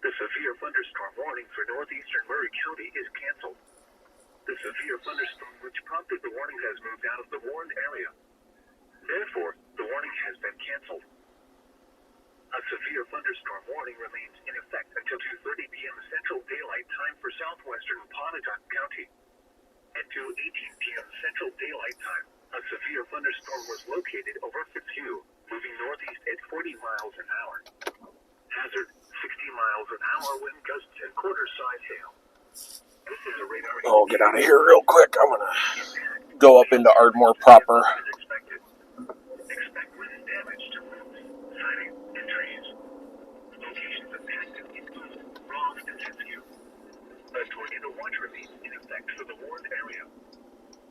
The severe thunderstorm warning for northeastern Murray County is canceled. The severe thunderstorm which prompted the warning has moved out of the warned area. Therefore, the warning has been canceled. A severe thunderstorm warning remains in effect until 2:30 p.m. Central Daylight Time for southwestern Pontotoc County. At 2:18 p.m. Central Daylight Time, a severe thunderstorm was located over Fitzhugh, moving northeast at 40 miles an hour. Hazard, 60 miles an hour wind gusts and quarter-size hail. This is a radar. I'll get out of here real quick. I'm going to go up into Ardmore proper. Expected. Expect wind damage to roofs, siding, and trees. Locations impacted include Ross and Siskiyou. A tornado watch remains in effect for the warned area.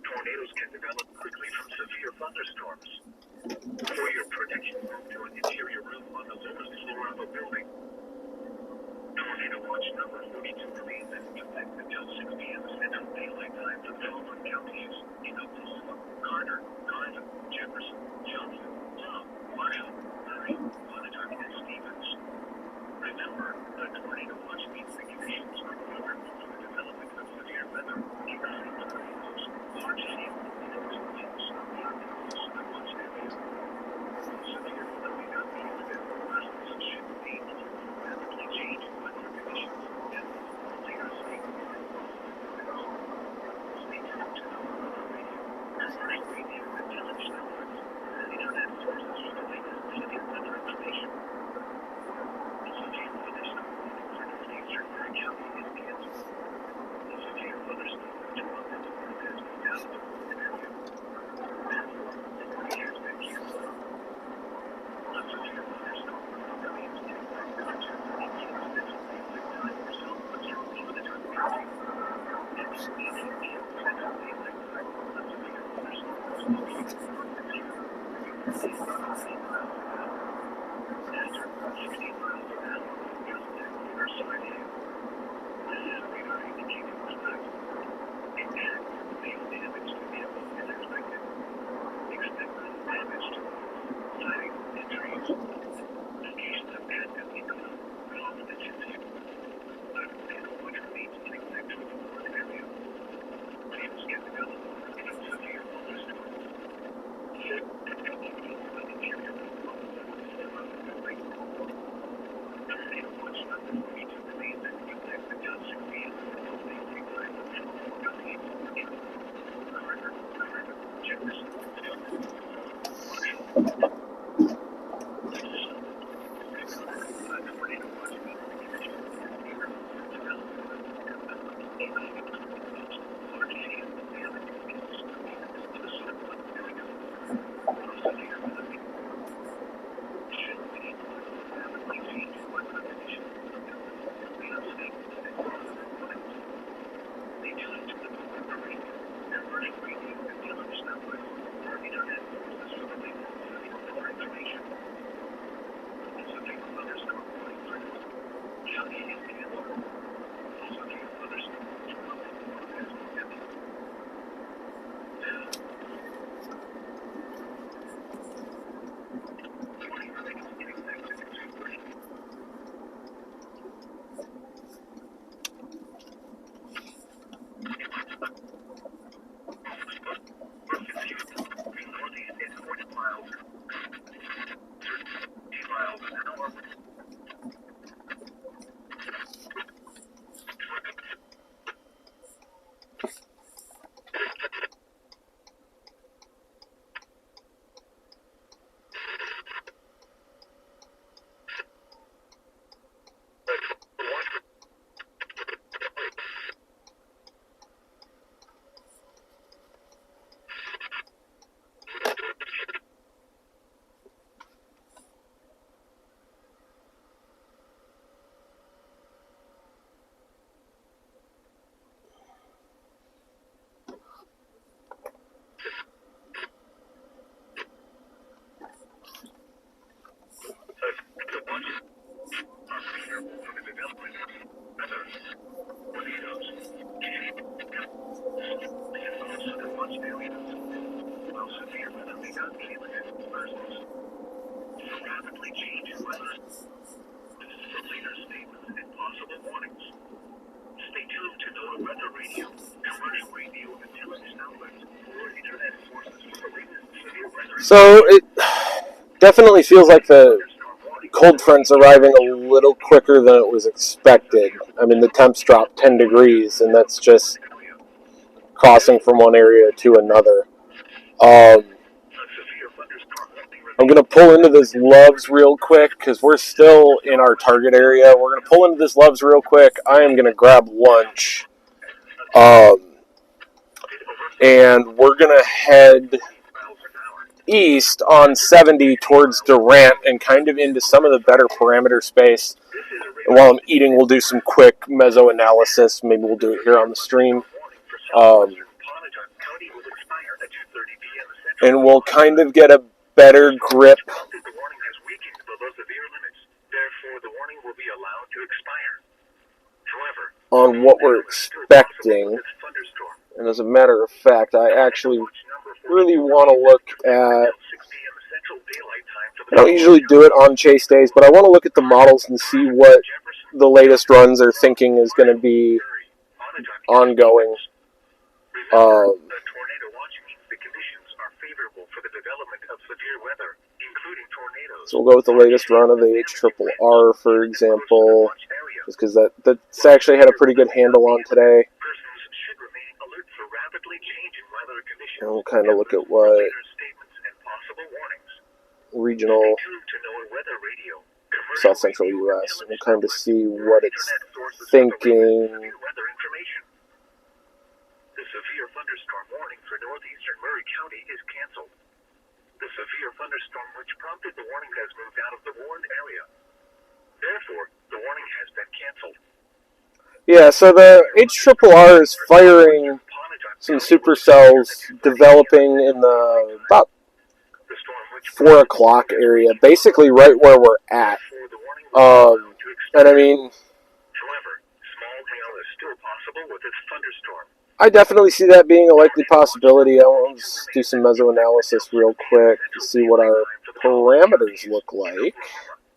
Tornadoes can develop quickly from severe thunderstorms. For your protection, move to an interior room on the lowest floor of a building. Tornado watch number 42 remains in effect until 6 p.m. Central Daylight Time for the following counties in Oklahoma: Carter, Garland, Jefferson, Johnson, Love, Marshall, Murray, Montauk, and Stevens. Remember, a tornado watch means the conditions are favorable for the development of severe weather, including tornadoes, large hail, and winds near and close to the watch area. Severe weather may not be within the presence should be rapidly changing weather conditions and later statements and stay tuned to the weather radio, commercial radio, and television outlets, and internet sources for the latest severe weather information. Severe weather storm warning for northeastern Marin County is canceled. The severe weather storm interrupted the work has moved out of the warned area. Therefore, the warning has been canceled. A severe thunderstorm remains in effect until 18 Central Daylight Time for South Central Montauk County. At 8 p.m. Central Daylight Time, a severe thunderstorm was located north of here. Winds 15 miles an hour. After 60 miles an hour, gusts and quarter-size hail. This is a radar indicating threat. Impact hail damage to vehicles is expected. Expect damage to siding, and trees. Locations of active include Ross and Siskiyou. A tornado watch remains in effect for the warned area. Tornadoes can develop in severe thunderstorms. Sit and go over the interior room on the lowest floor of the building. Tornado watch number 42 remains in effect until 6 p.m. Central Daylight Time for the following counties in Carter, Jefferson, Johnson, Marshall. So it definitely feels like the cold front's arriving a little quicker than it was expected. I mean, the temps dropped 10 degrees, and that's just crossing from one area to another. I'm going to pull into this Love's real quick because we're still in our target area. We're going to pull into this Love's real quick. I am going to grab lunch. And we're going to head east on 70 towards Durant and kind of into some of the better parameter space. And while I'm eating, we'll do some quick meso analysis. Maybe we'll do it here on the stream. And we'll kind of get a better grip on what we're expecting. And as a matter of fact, I actually really want to look at... I don't usually do it on chase days, but I want to look at the models and see what the latest runs are thinking is going to be ongoing. So we'll go with the latest run of the HRRR, for example, just because that's actually had a pretty good handle on today. And we'll kind of look at what regional South Central U.S. and we'll kind of see what it's thinking. The severe thunderstorm warning for northeastern Murray County is canceled. The severe thunderstorm which prompted the warning has moved out of the warned area. Therefore, the warning has been canceled. Yeah, so the HRRR is firing some supercells, developing in the about 4 o'clock area, basically right where we're at. And I mean, however, small hail is still possible with this thunderstorm. I definitely see that being a likely possibility. I want to do some meso analysis real quick to see what our parameters look like.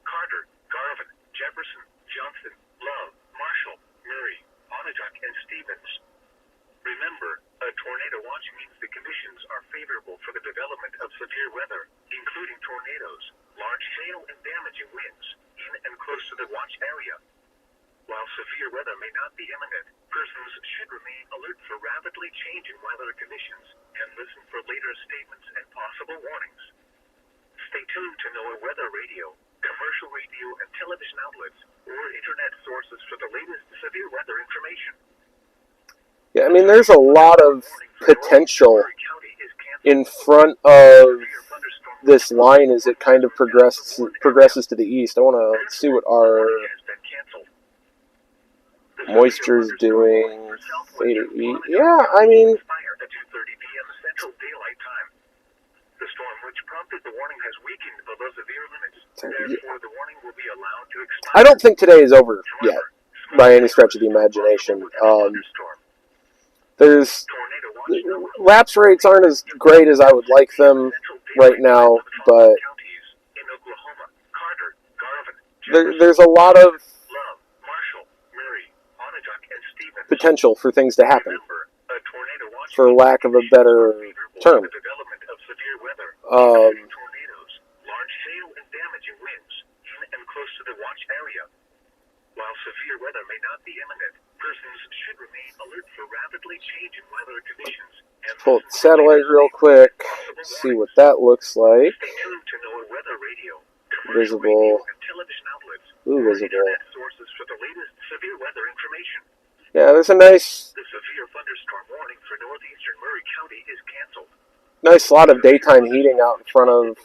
Carter, Garvin, Jefferson, Johnson, Love, Marshall, Murray, Onondaga, and Stevens. Remember, a tornado watch means the conditions are favorable for the development of severe weather, including tornadoes, large hail, and damaging winds, in and close to the watch area. While severe weather may not be imminent, persons should remain alert for rapidly changing weather conditions and listen for later statements and possible warnings. Stay tuned to NOAA Weather Radio, commercial radio and television outlets, or internet sources for the latest severe weather information. Yeah, I mean, there's a lot of potential in front of this line as it kind of progresses to the east. I want to see what our moisture is doing. Theta E. Yeah, I mean, The storm which prompted the warning has weakened below severe limits. Therefore, the warning will be allowed to expire. I don't think today is over yet, by any stretch of the imagination. There's lapse rates aren't as great as I would like them right now, but there's a lot of potential for things to happen, for lack of a better term. While severe weather may not be imminent, persons should remain alert for rapidly changing weather conditions. Pull the satellite real quick, see what that looks like. Stay tuned to NOAA Weather Radio, Visible. and television outlets, Ooh, or visible. internet sources for the latest severe weather information. Yeah, there's a nice The severe thunderstorm warning for northeastern Murray County is canceled. lot of daytime heating out in front of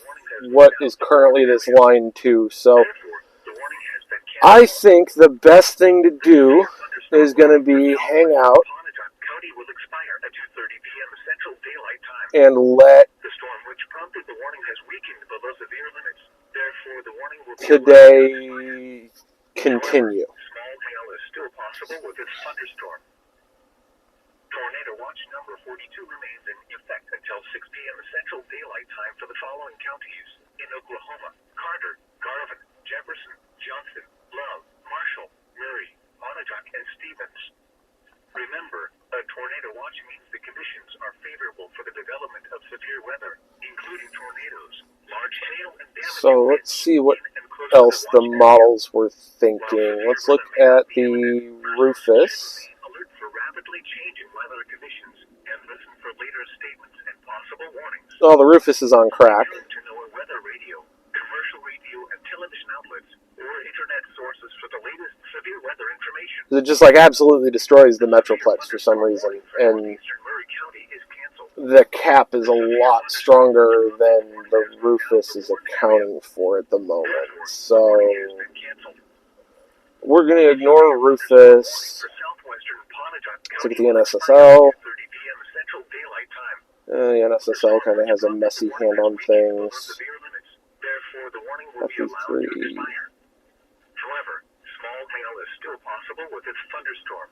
what is currently this line 2. So Therefore, the warning has been canceled. I think the best thing to do is going to be hang out Onondaga County will expire at 2:30 p.m. Central Daylight Time. and let The storm which prompted the warning has weakened below severe limits. Therefore, the warning will be today continue. Small hail is still possible with this thunderstorm. Tornado watch number 42 remains in effect until 6 p.m. Central Daylight Time for the following counties in Oklahoma: Carter, Garvin, Jefferson, Johnson, Love, Marshall, Murray, Onondaga, and Stevens. Remember, a tornado watch means the conditions are favorable for the development of severe weather, including tornadoes, large hail, and damage. So let's see what else the models were thinking. Let's look at the Rufus. Alert for rapidly changing weather conditions and listen for later statements and possible warnings. Oh, the Rufus is on crack. To NOAA Weather Radio, It just like absolutely destroys the Metroplex for some reason, and the cap is a lot stronger than the Rufus is accounting for at the moment. So we're going to ignore Rufus. Let's look at the NSSL. The NSSL kind of has a messy hand on things. FE3. However, small hail is still possible with its thunderstorm.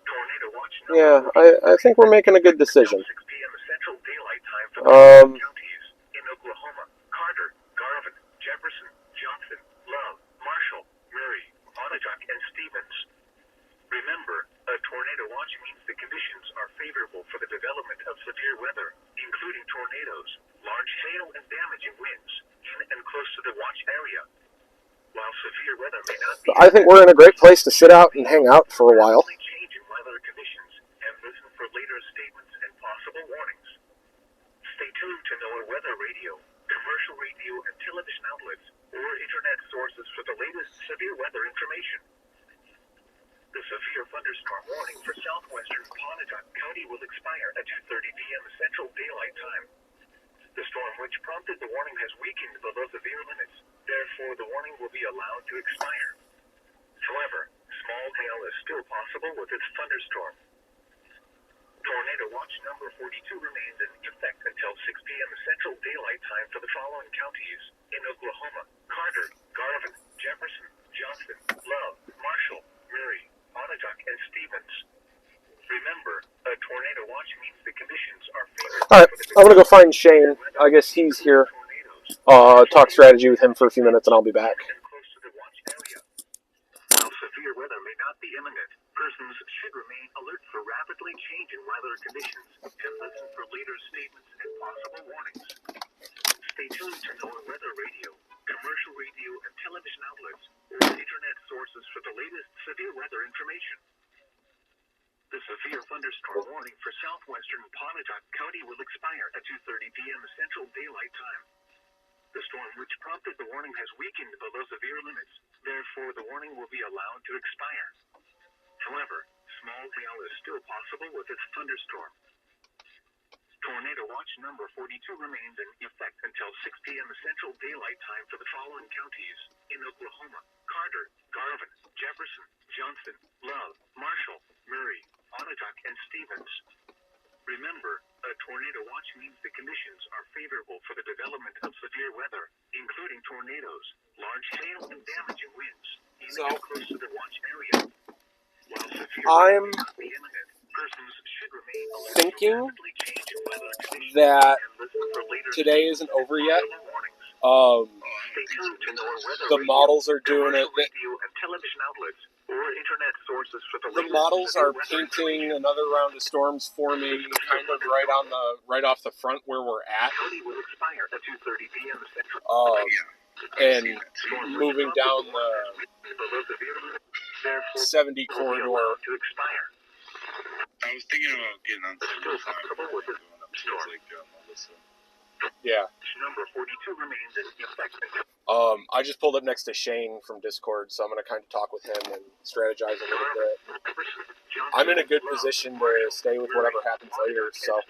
Tornado watch Yeah, I think we're making a good decision. 6 p.m. Central Daylight Time for the counties in Oklahoma: Carter, Garvin, Jefferson, Johnson, Love, Marshall, Murray, Onondaga, and Stevens. Remember, a tornado watch means the conditions are favorable for the development of severe weather, including tornadoes, large hail, and damaging winds in and close to the watch area. While severe weather may not be, I think we're in a great place to sit out and hang out for a while. change in weather conditions and listen for later statements and possible warnings. Stay tuned to NOAA weather radio, commercial radio and television outlets, or internet sources for the latest severe weather information. The severe thunderstorm warning for southwestern Pontotoc County will expire at 2:30 p.m. Central Daylight Time. The storm which prompted the warning has weakened below severe limits. Therefore, the warning will be allowed to expire. However, small hail is still possible with its thunderstorm. Tornado watch number 42 remains in effect until 6 p.m. Central Daylight Time for the following counties in Oklahoma: Carter, Garvin, Jefferson, Johnson, Love, Marshall, Murray, Onondaga, and Stevens. Remember, a tornado watch means the conditions are favorable. Alright, I'm going to go find Shane. I guess he's here. Talk strategy with him for a few minutes and I'll be back. While severe weather may not be imminent, persons should remain alert for rapidly changing weather conditions and listen for later statements and possible warnings. Stay tuned to NOAA weather radio, commercial radio and television outlets, or internet sources for the latest severe weather information. The severe thunderstorm warning for southwestern Pontotoc County will expire at 2:30 p.m. Central Daylight Time. The storm which prompted the warning has weakened below severe limits. Therefore, the warning will be allowed to expire. However, small hail is still possible with its thunderstorm. Tornado watch number 42 remains in effect until 6 p.m. Central Daylight Time for the following counties in Oklahoma: Carter, Garvin, Jefferson, Johnson, Love, Marshall, Murray, Onondaga, and Stevens. Remember, a tornado watch means the conditions are favorable for the development of severe weather, including tornadoes, large hail, and damaging winds in and close to the watch area. While severe weather may not be imminent, persons should remain alert Thinking to rapidly changing weather conditions that and listen for later today statements isn't and over yet. possible warnings. Stay tuned to NOAA weather The radio, models are doing it. commercial radio and television outlets, or internet sources for the The latest models severe are weather painting information. another round of storms for me, kind of right off the front where we're at, County will expire at 2:30 p.m. Central. and moving down the Below severe limits, therefore 70 will be corridor. allowed to expire. I was thinking about getting on Still 75 possible with this going up towards like Melissa. Yeah. Number 42 remains in effect until I just pulled up next to Shane from Discord, so I'm going to kind of talk with him and strategize a little bit. I'm in a good position to stay with whatever happens later, so. Let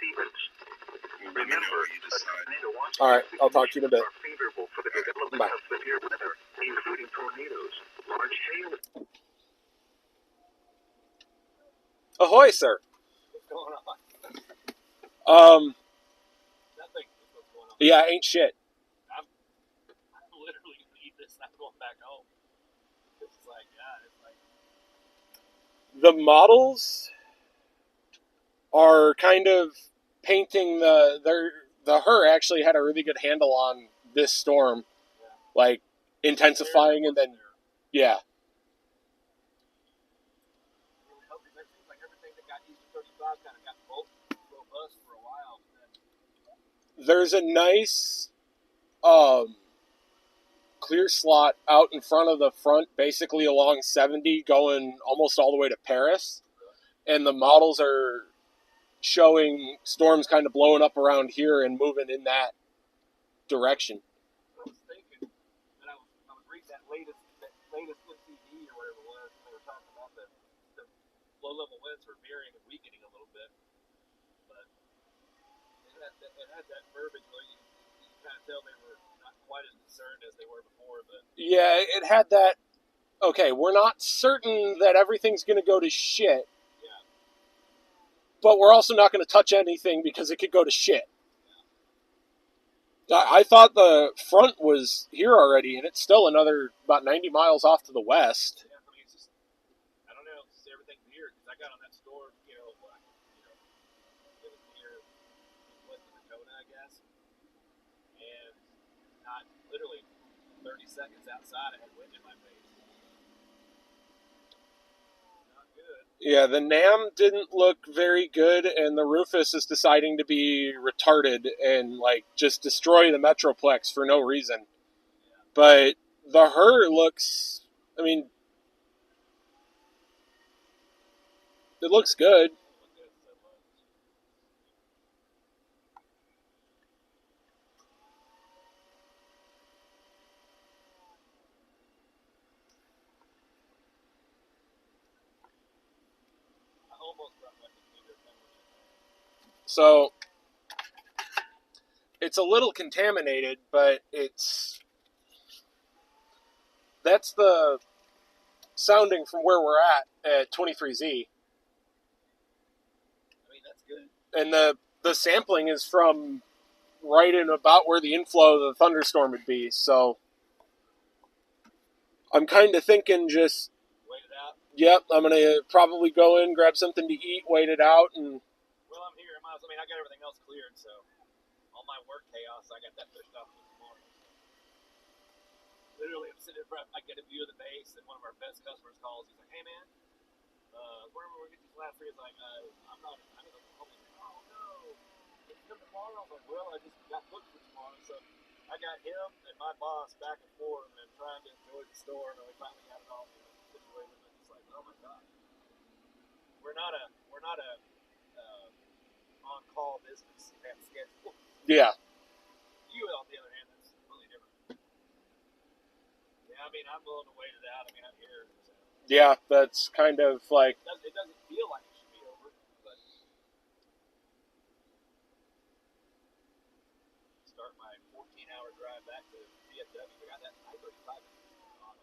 me know what you decide. Alright, I'll talk to you in a bit. favorable for the development Bye. of severe weather, including tornadoes, large hail. Ahoy, sir. What's going on? Nothing. What's going on? Yeah, ain't shit. I'm literally gonna eat this. I'm going back home. It's like, yeah, it's like. The models are kind of painting the her actually had a really good handle on this storm, like intensifying and then yeah. It seems like everything that got used to 35 kind of got robust for a while. There's a nice clear slot out in front of the front, basically along 70, going almost all the way to Paris, and the models are showing storms kind of blowing up around here and moving in that direction. I was thinking, and I was reading that latest MCD or whatever it was, and they were talking low-level winds were veering and weakening a little bit, but it had that verbiage where you kind of tell they were not quite as concerned as they were before. But Yeah, it had that. Okay, we're not certain that everything's going to go to shit, yeah, but we're also not going to touch anything because it could go to shit. I thought the front was here already, and it's still another about 90 miles off to the west. yeah, I mean, it's just, I don't know, it's just everything's weird because I got on that storm, it was near West Dakota, I guess, and not literally 30 seconds outside, I had wind in my face. Not good. Yeah, the Nam didn't look very good, and the Rufus is deciding to be retarded and like just destroy the Metroplex for no reason. But the Her looks, I mean, it looks good. I almost brought my computer down. So it's a little contaminated, but that's the sounding from where we're at 23Z. I mean, that's good. And the sampling is from right in about where the inflow of the thunderstorm would be. So I'm kind of thinking just, Wait it out. yep, I'm going to probably go in, grab something to eat, wait it out, and Well, I'm here. I mean, I got everything else cleared, so all my work chaos, I got that pushed off until tomorrow. Literally, I'm sitting in front. I get a view of the base, and one of our best customers calls. He's like, "Hey, man, where are we going to get these last three?" He's like, "I'm not. I'm in Oklahoma." He's like, "Oh no, it's come tomorrow." I was like, "Well, I just got booked for tomorrow, so I got him and my boss back and forth, and trying to enjoy the store, and we finally got it all situated." And it's like, "Oh my god, we're not a on-call business at schedule." yeah. You, on the other hand, that's completely different. Yeah, I mean, I'm willing to wait it out. I mean, I'm here. So. Yeah, that's kind of like, It doesn't feel like it should be over, but start my 14-hour drive back to DFW. I got that I-35 on.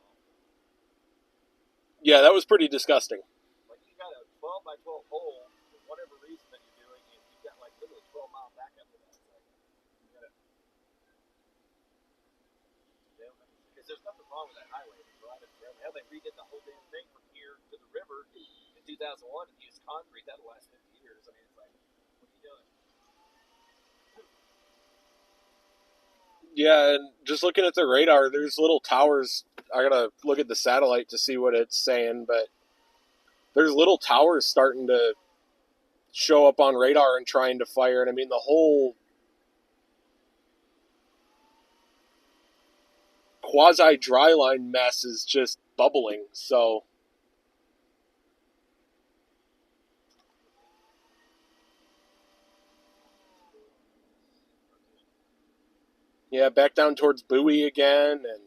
yeah, that was pretty disgusting. Like, you got a 12 by 12 hole for whatever reason that you're doing, and you've got like literally 12-mile backup to that. It's like, you gotta, because there's nothing wrong with that highway. It's right up forever. Hell, they redid the whole damn thing from here to the river in 2001 and used concrete. That'll last 50 years. I mean, it's like, what are you doing? Yeah, and just looking at the radar, there's little towers. I gotta look at the satellite to see what it's saying, but there's little towers starting to show up on radar and trying to fire. And I mean, the whole quasi dry line mess is just bubbling. So yeah, back down towards Bowie again, and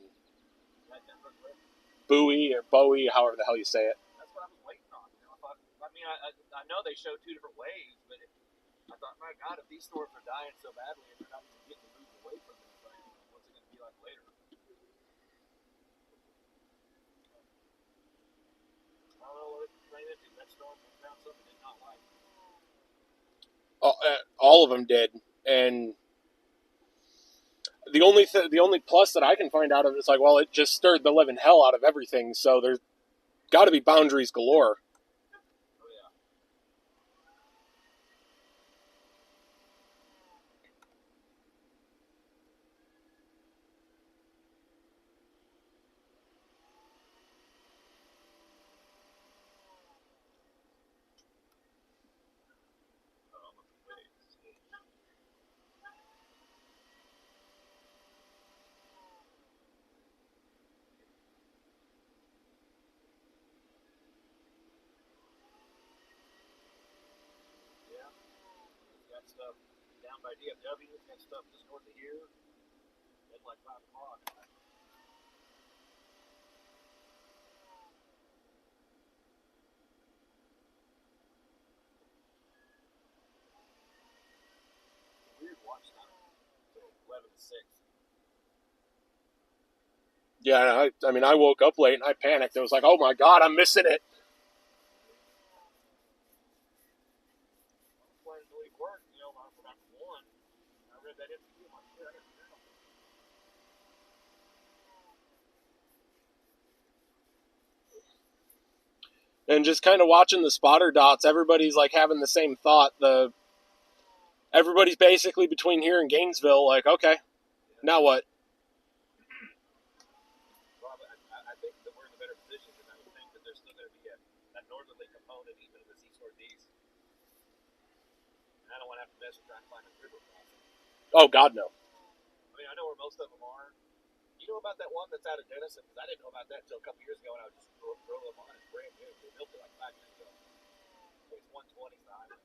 Bowie or Bowie, however the hell you say it. That's what I was waiting on. You know, I mean, I know they show two different waves, but I thought, my God, if these storms are dying so badly and they're not even getting moved away from this thing, what's it going to be like later? I don't know what it's ran into. That storm found something it did not like. All of them did, and the only plus that I can find out of it is like, well, it just stirred the living hell out of everything. So there's got to be boundaries galore. Oh, yeah. Got stuff down by DFW. It's got stuff just north of here. At like 5 o'clock. time. So 11 to 6. Yeah, I mean, I woke up late and I panicked. It was like, oh my God, I'm missing it. I'm planning to leave work, for about 1. I read that interview. I'm like, shit, I got to go. And just kind of watching the spotter dots, everybody's like having the same thought. Everybody's basically between here and Gainesville, like, okay, now what? Well, I think that we're in a better position because I would think that there's still going to be a northerly component even in this east-northeast. And I don't want to have to mess with trying to find a river crossing. Oh, God, no. I mean, I know where most of them are. You know about that one that's out of Denison? Because I didn't know about that until a couple years ago when I was just drove them on. It's brand new. They built it like 5 years ago. It's 120 the highway.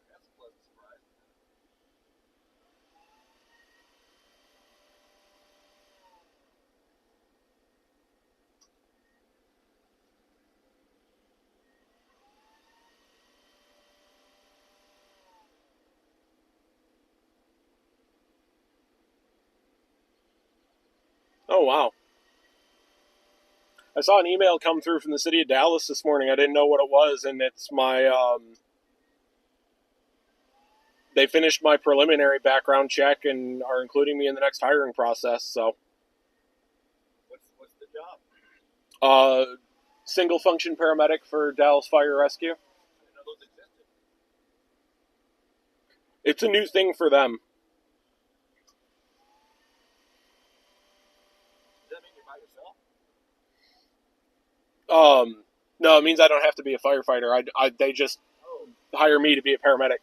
That's a pleasant surprise. Oh, wow. I saw an email come through from the city of Dallas this morning. I didn't know what it was, and it's my, they finished my preliminary background check and are including me in the next hiring process, so. What's the job? Single function paramedic for Dallas Fire Rescue. I didn't know those existed. It's a new thing for them. Does that mean you're by yourself? No, it means I don't have to be a firefighter. They just hire me to be a paramedic.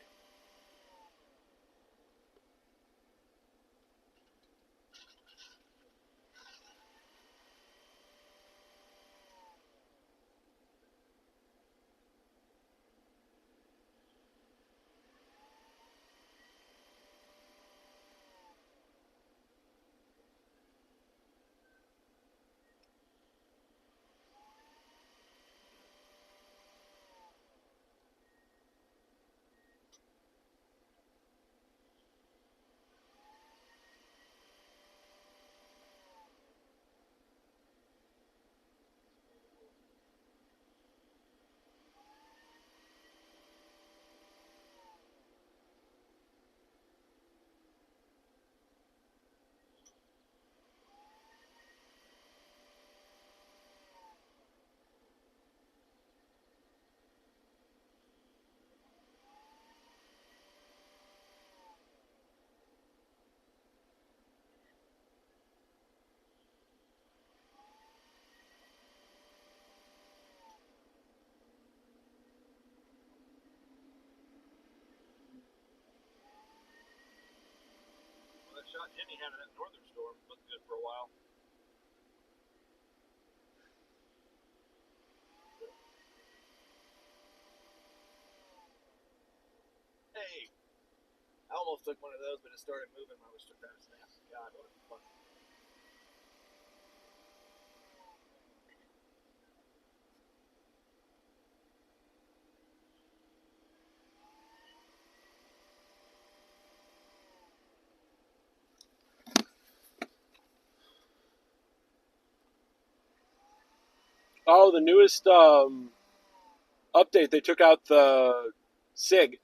Well, that shot Jimmy had in that northern storm looked good for a while. Hey, I almost took one of those, but it started moving when I was trying to snap. God, what a fun. Oh, the newest update, they took out the SIG.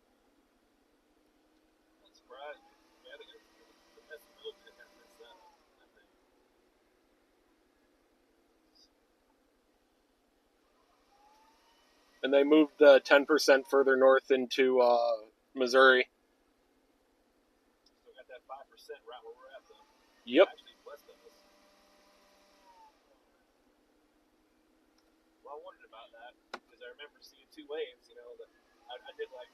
That surprised me. Yeah, the accessibility that has this that thing. And they moved the 10% further north into Missouri. Still got that 5% right where we're at, though. Yep. Actually, west of us. Well, I wondered about that because I remember seeing 2 waves. I did like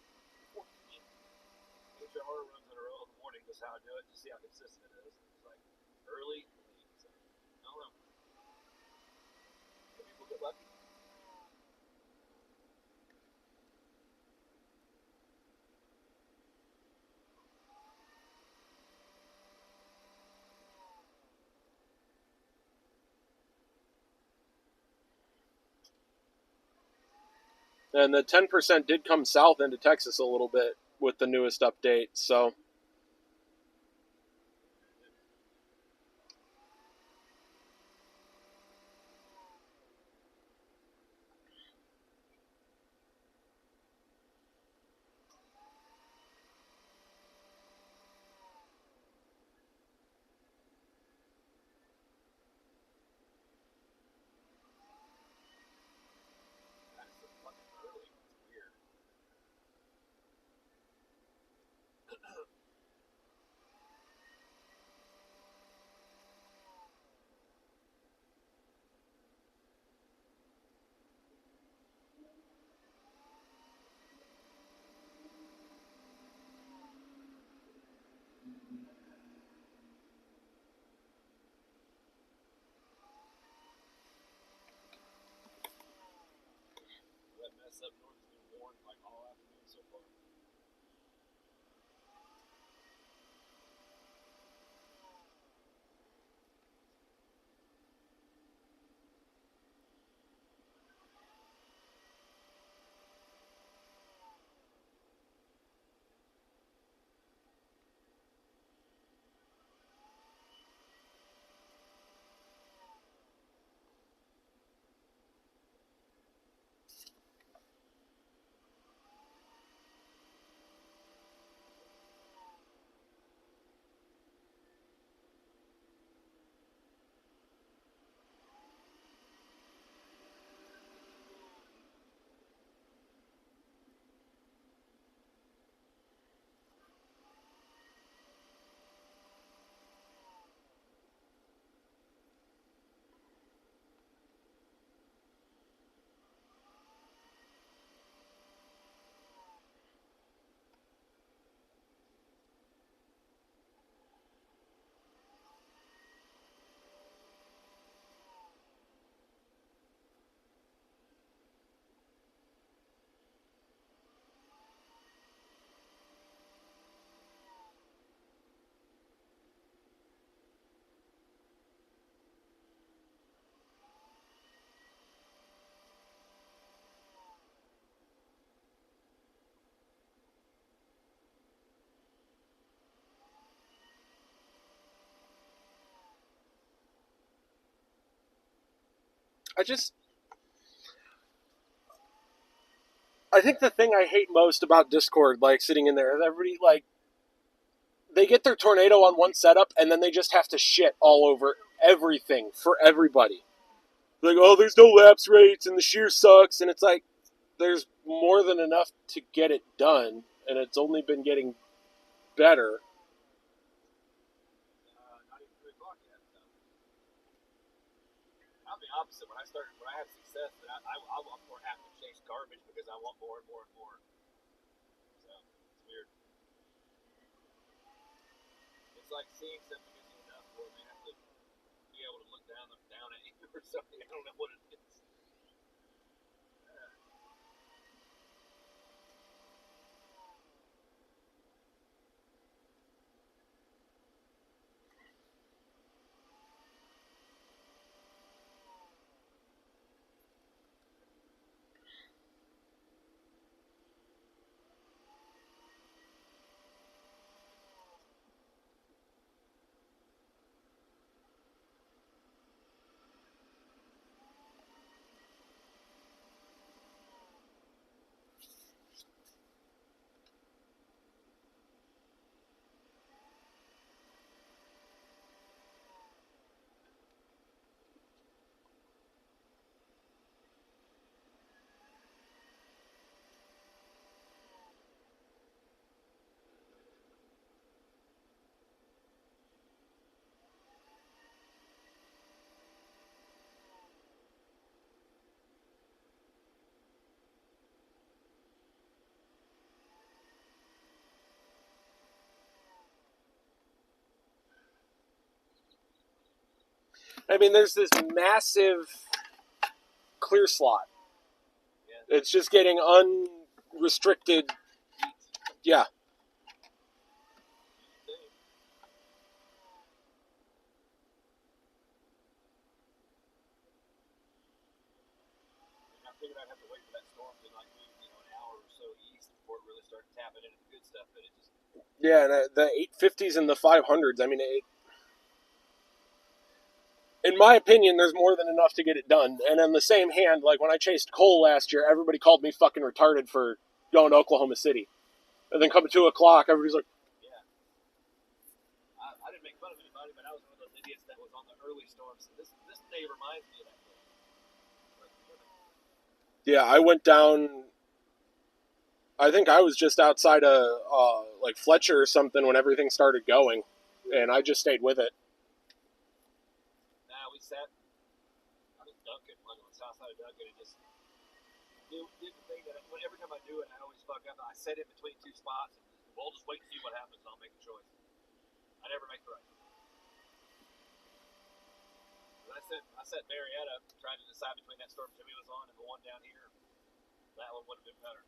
14 HRR runs in a row in the morning. That's how I do it to see how consistent it is. It's like early and late. So, I don't know. Maybe we'll get lucky. And the 10% did come south into Texas a little bit with the newest update, so That mess up north has been warned like all afternoon so far. I think the thing I hate most about Discord, like sitting in there, is everybody like they get their tornado on one setup and then they just have to shit all over everything for everybody. Like, oh, there's no lapse rates and the shear sucks, and it's like there's more than enough to get it done, and it's only been getting better. Not even 3 o'clock yet. So. I'm the opposite. When I have success, I want more app to chase garbage because I want more and more and more. So it's weird. It's like seeing something isn't enough for me. I have to be able to look down at you or something. I don't know what it is. I mean, there's this massive clear slot. Yeah. It's just getting unrestricted. Yeah. I figured I'd have to wait for that storm to like move, an hour or so east before it really started tapping into the good stuff. But it just Yeah, and the 850s and the 500s, I mean, in my opinion, there's more than enough to get it done. And on the same hand, like when I chased coal last year, everybody called me fucking retarded for going to Oklahoma City. And then coming 2 o'clock, everybody's like, yeah. I didn't make fun of anybody, but I was one of those idiots that was on the early storms. This day reminds me of that day. Like, yeah, I went down. I think I was just outside of like Fletcher or something when everything started going, and I just stayed with it. Nah, we sat. I was Duncan, like on the south side of Duncan, and just did the thing that every time I do it, I always fuck up. I set in between 2 spots, and we'll just wait and see what happens, and I'll make a choice. I never make the right. I set Marietta trying to decide between that storm Jimmy was on and the one down here. That one would have been better.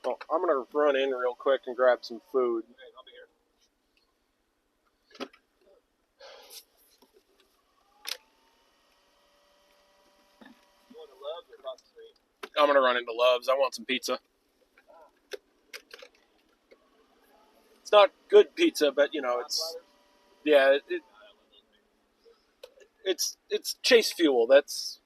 Well, I'm gonna run in real quick and grab some food. Okay, I'll be here. You want to Love's or across the street? I'm gonna run into Love's. I want some pizza. It's not good pizza, but you know, it's yeah, it's Chase Fuel. That's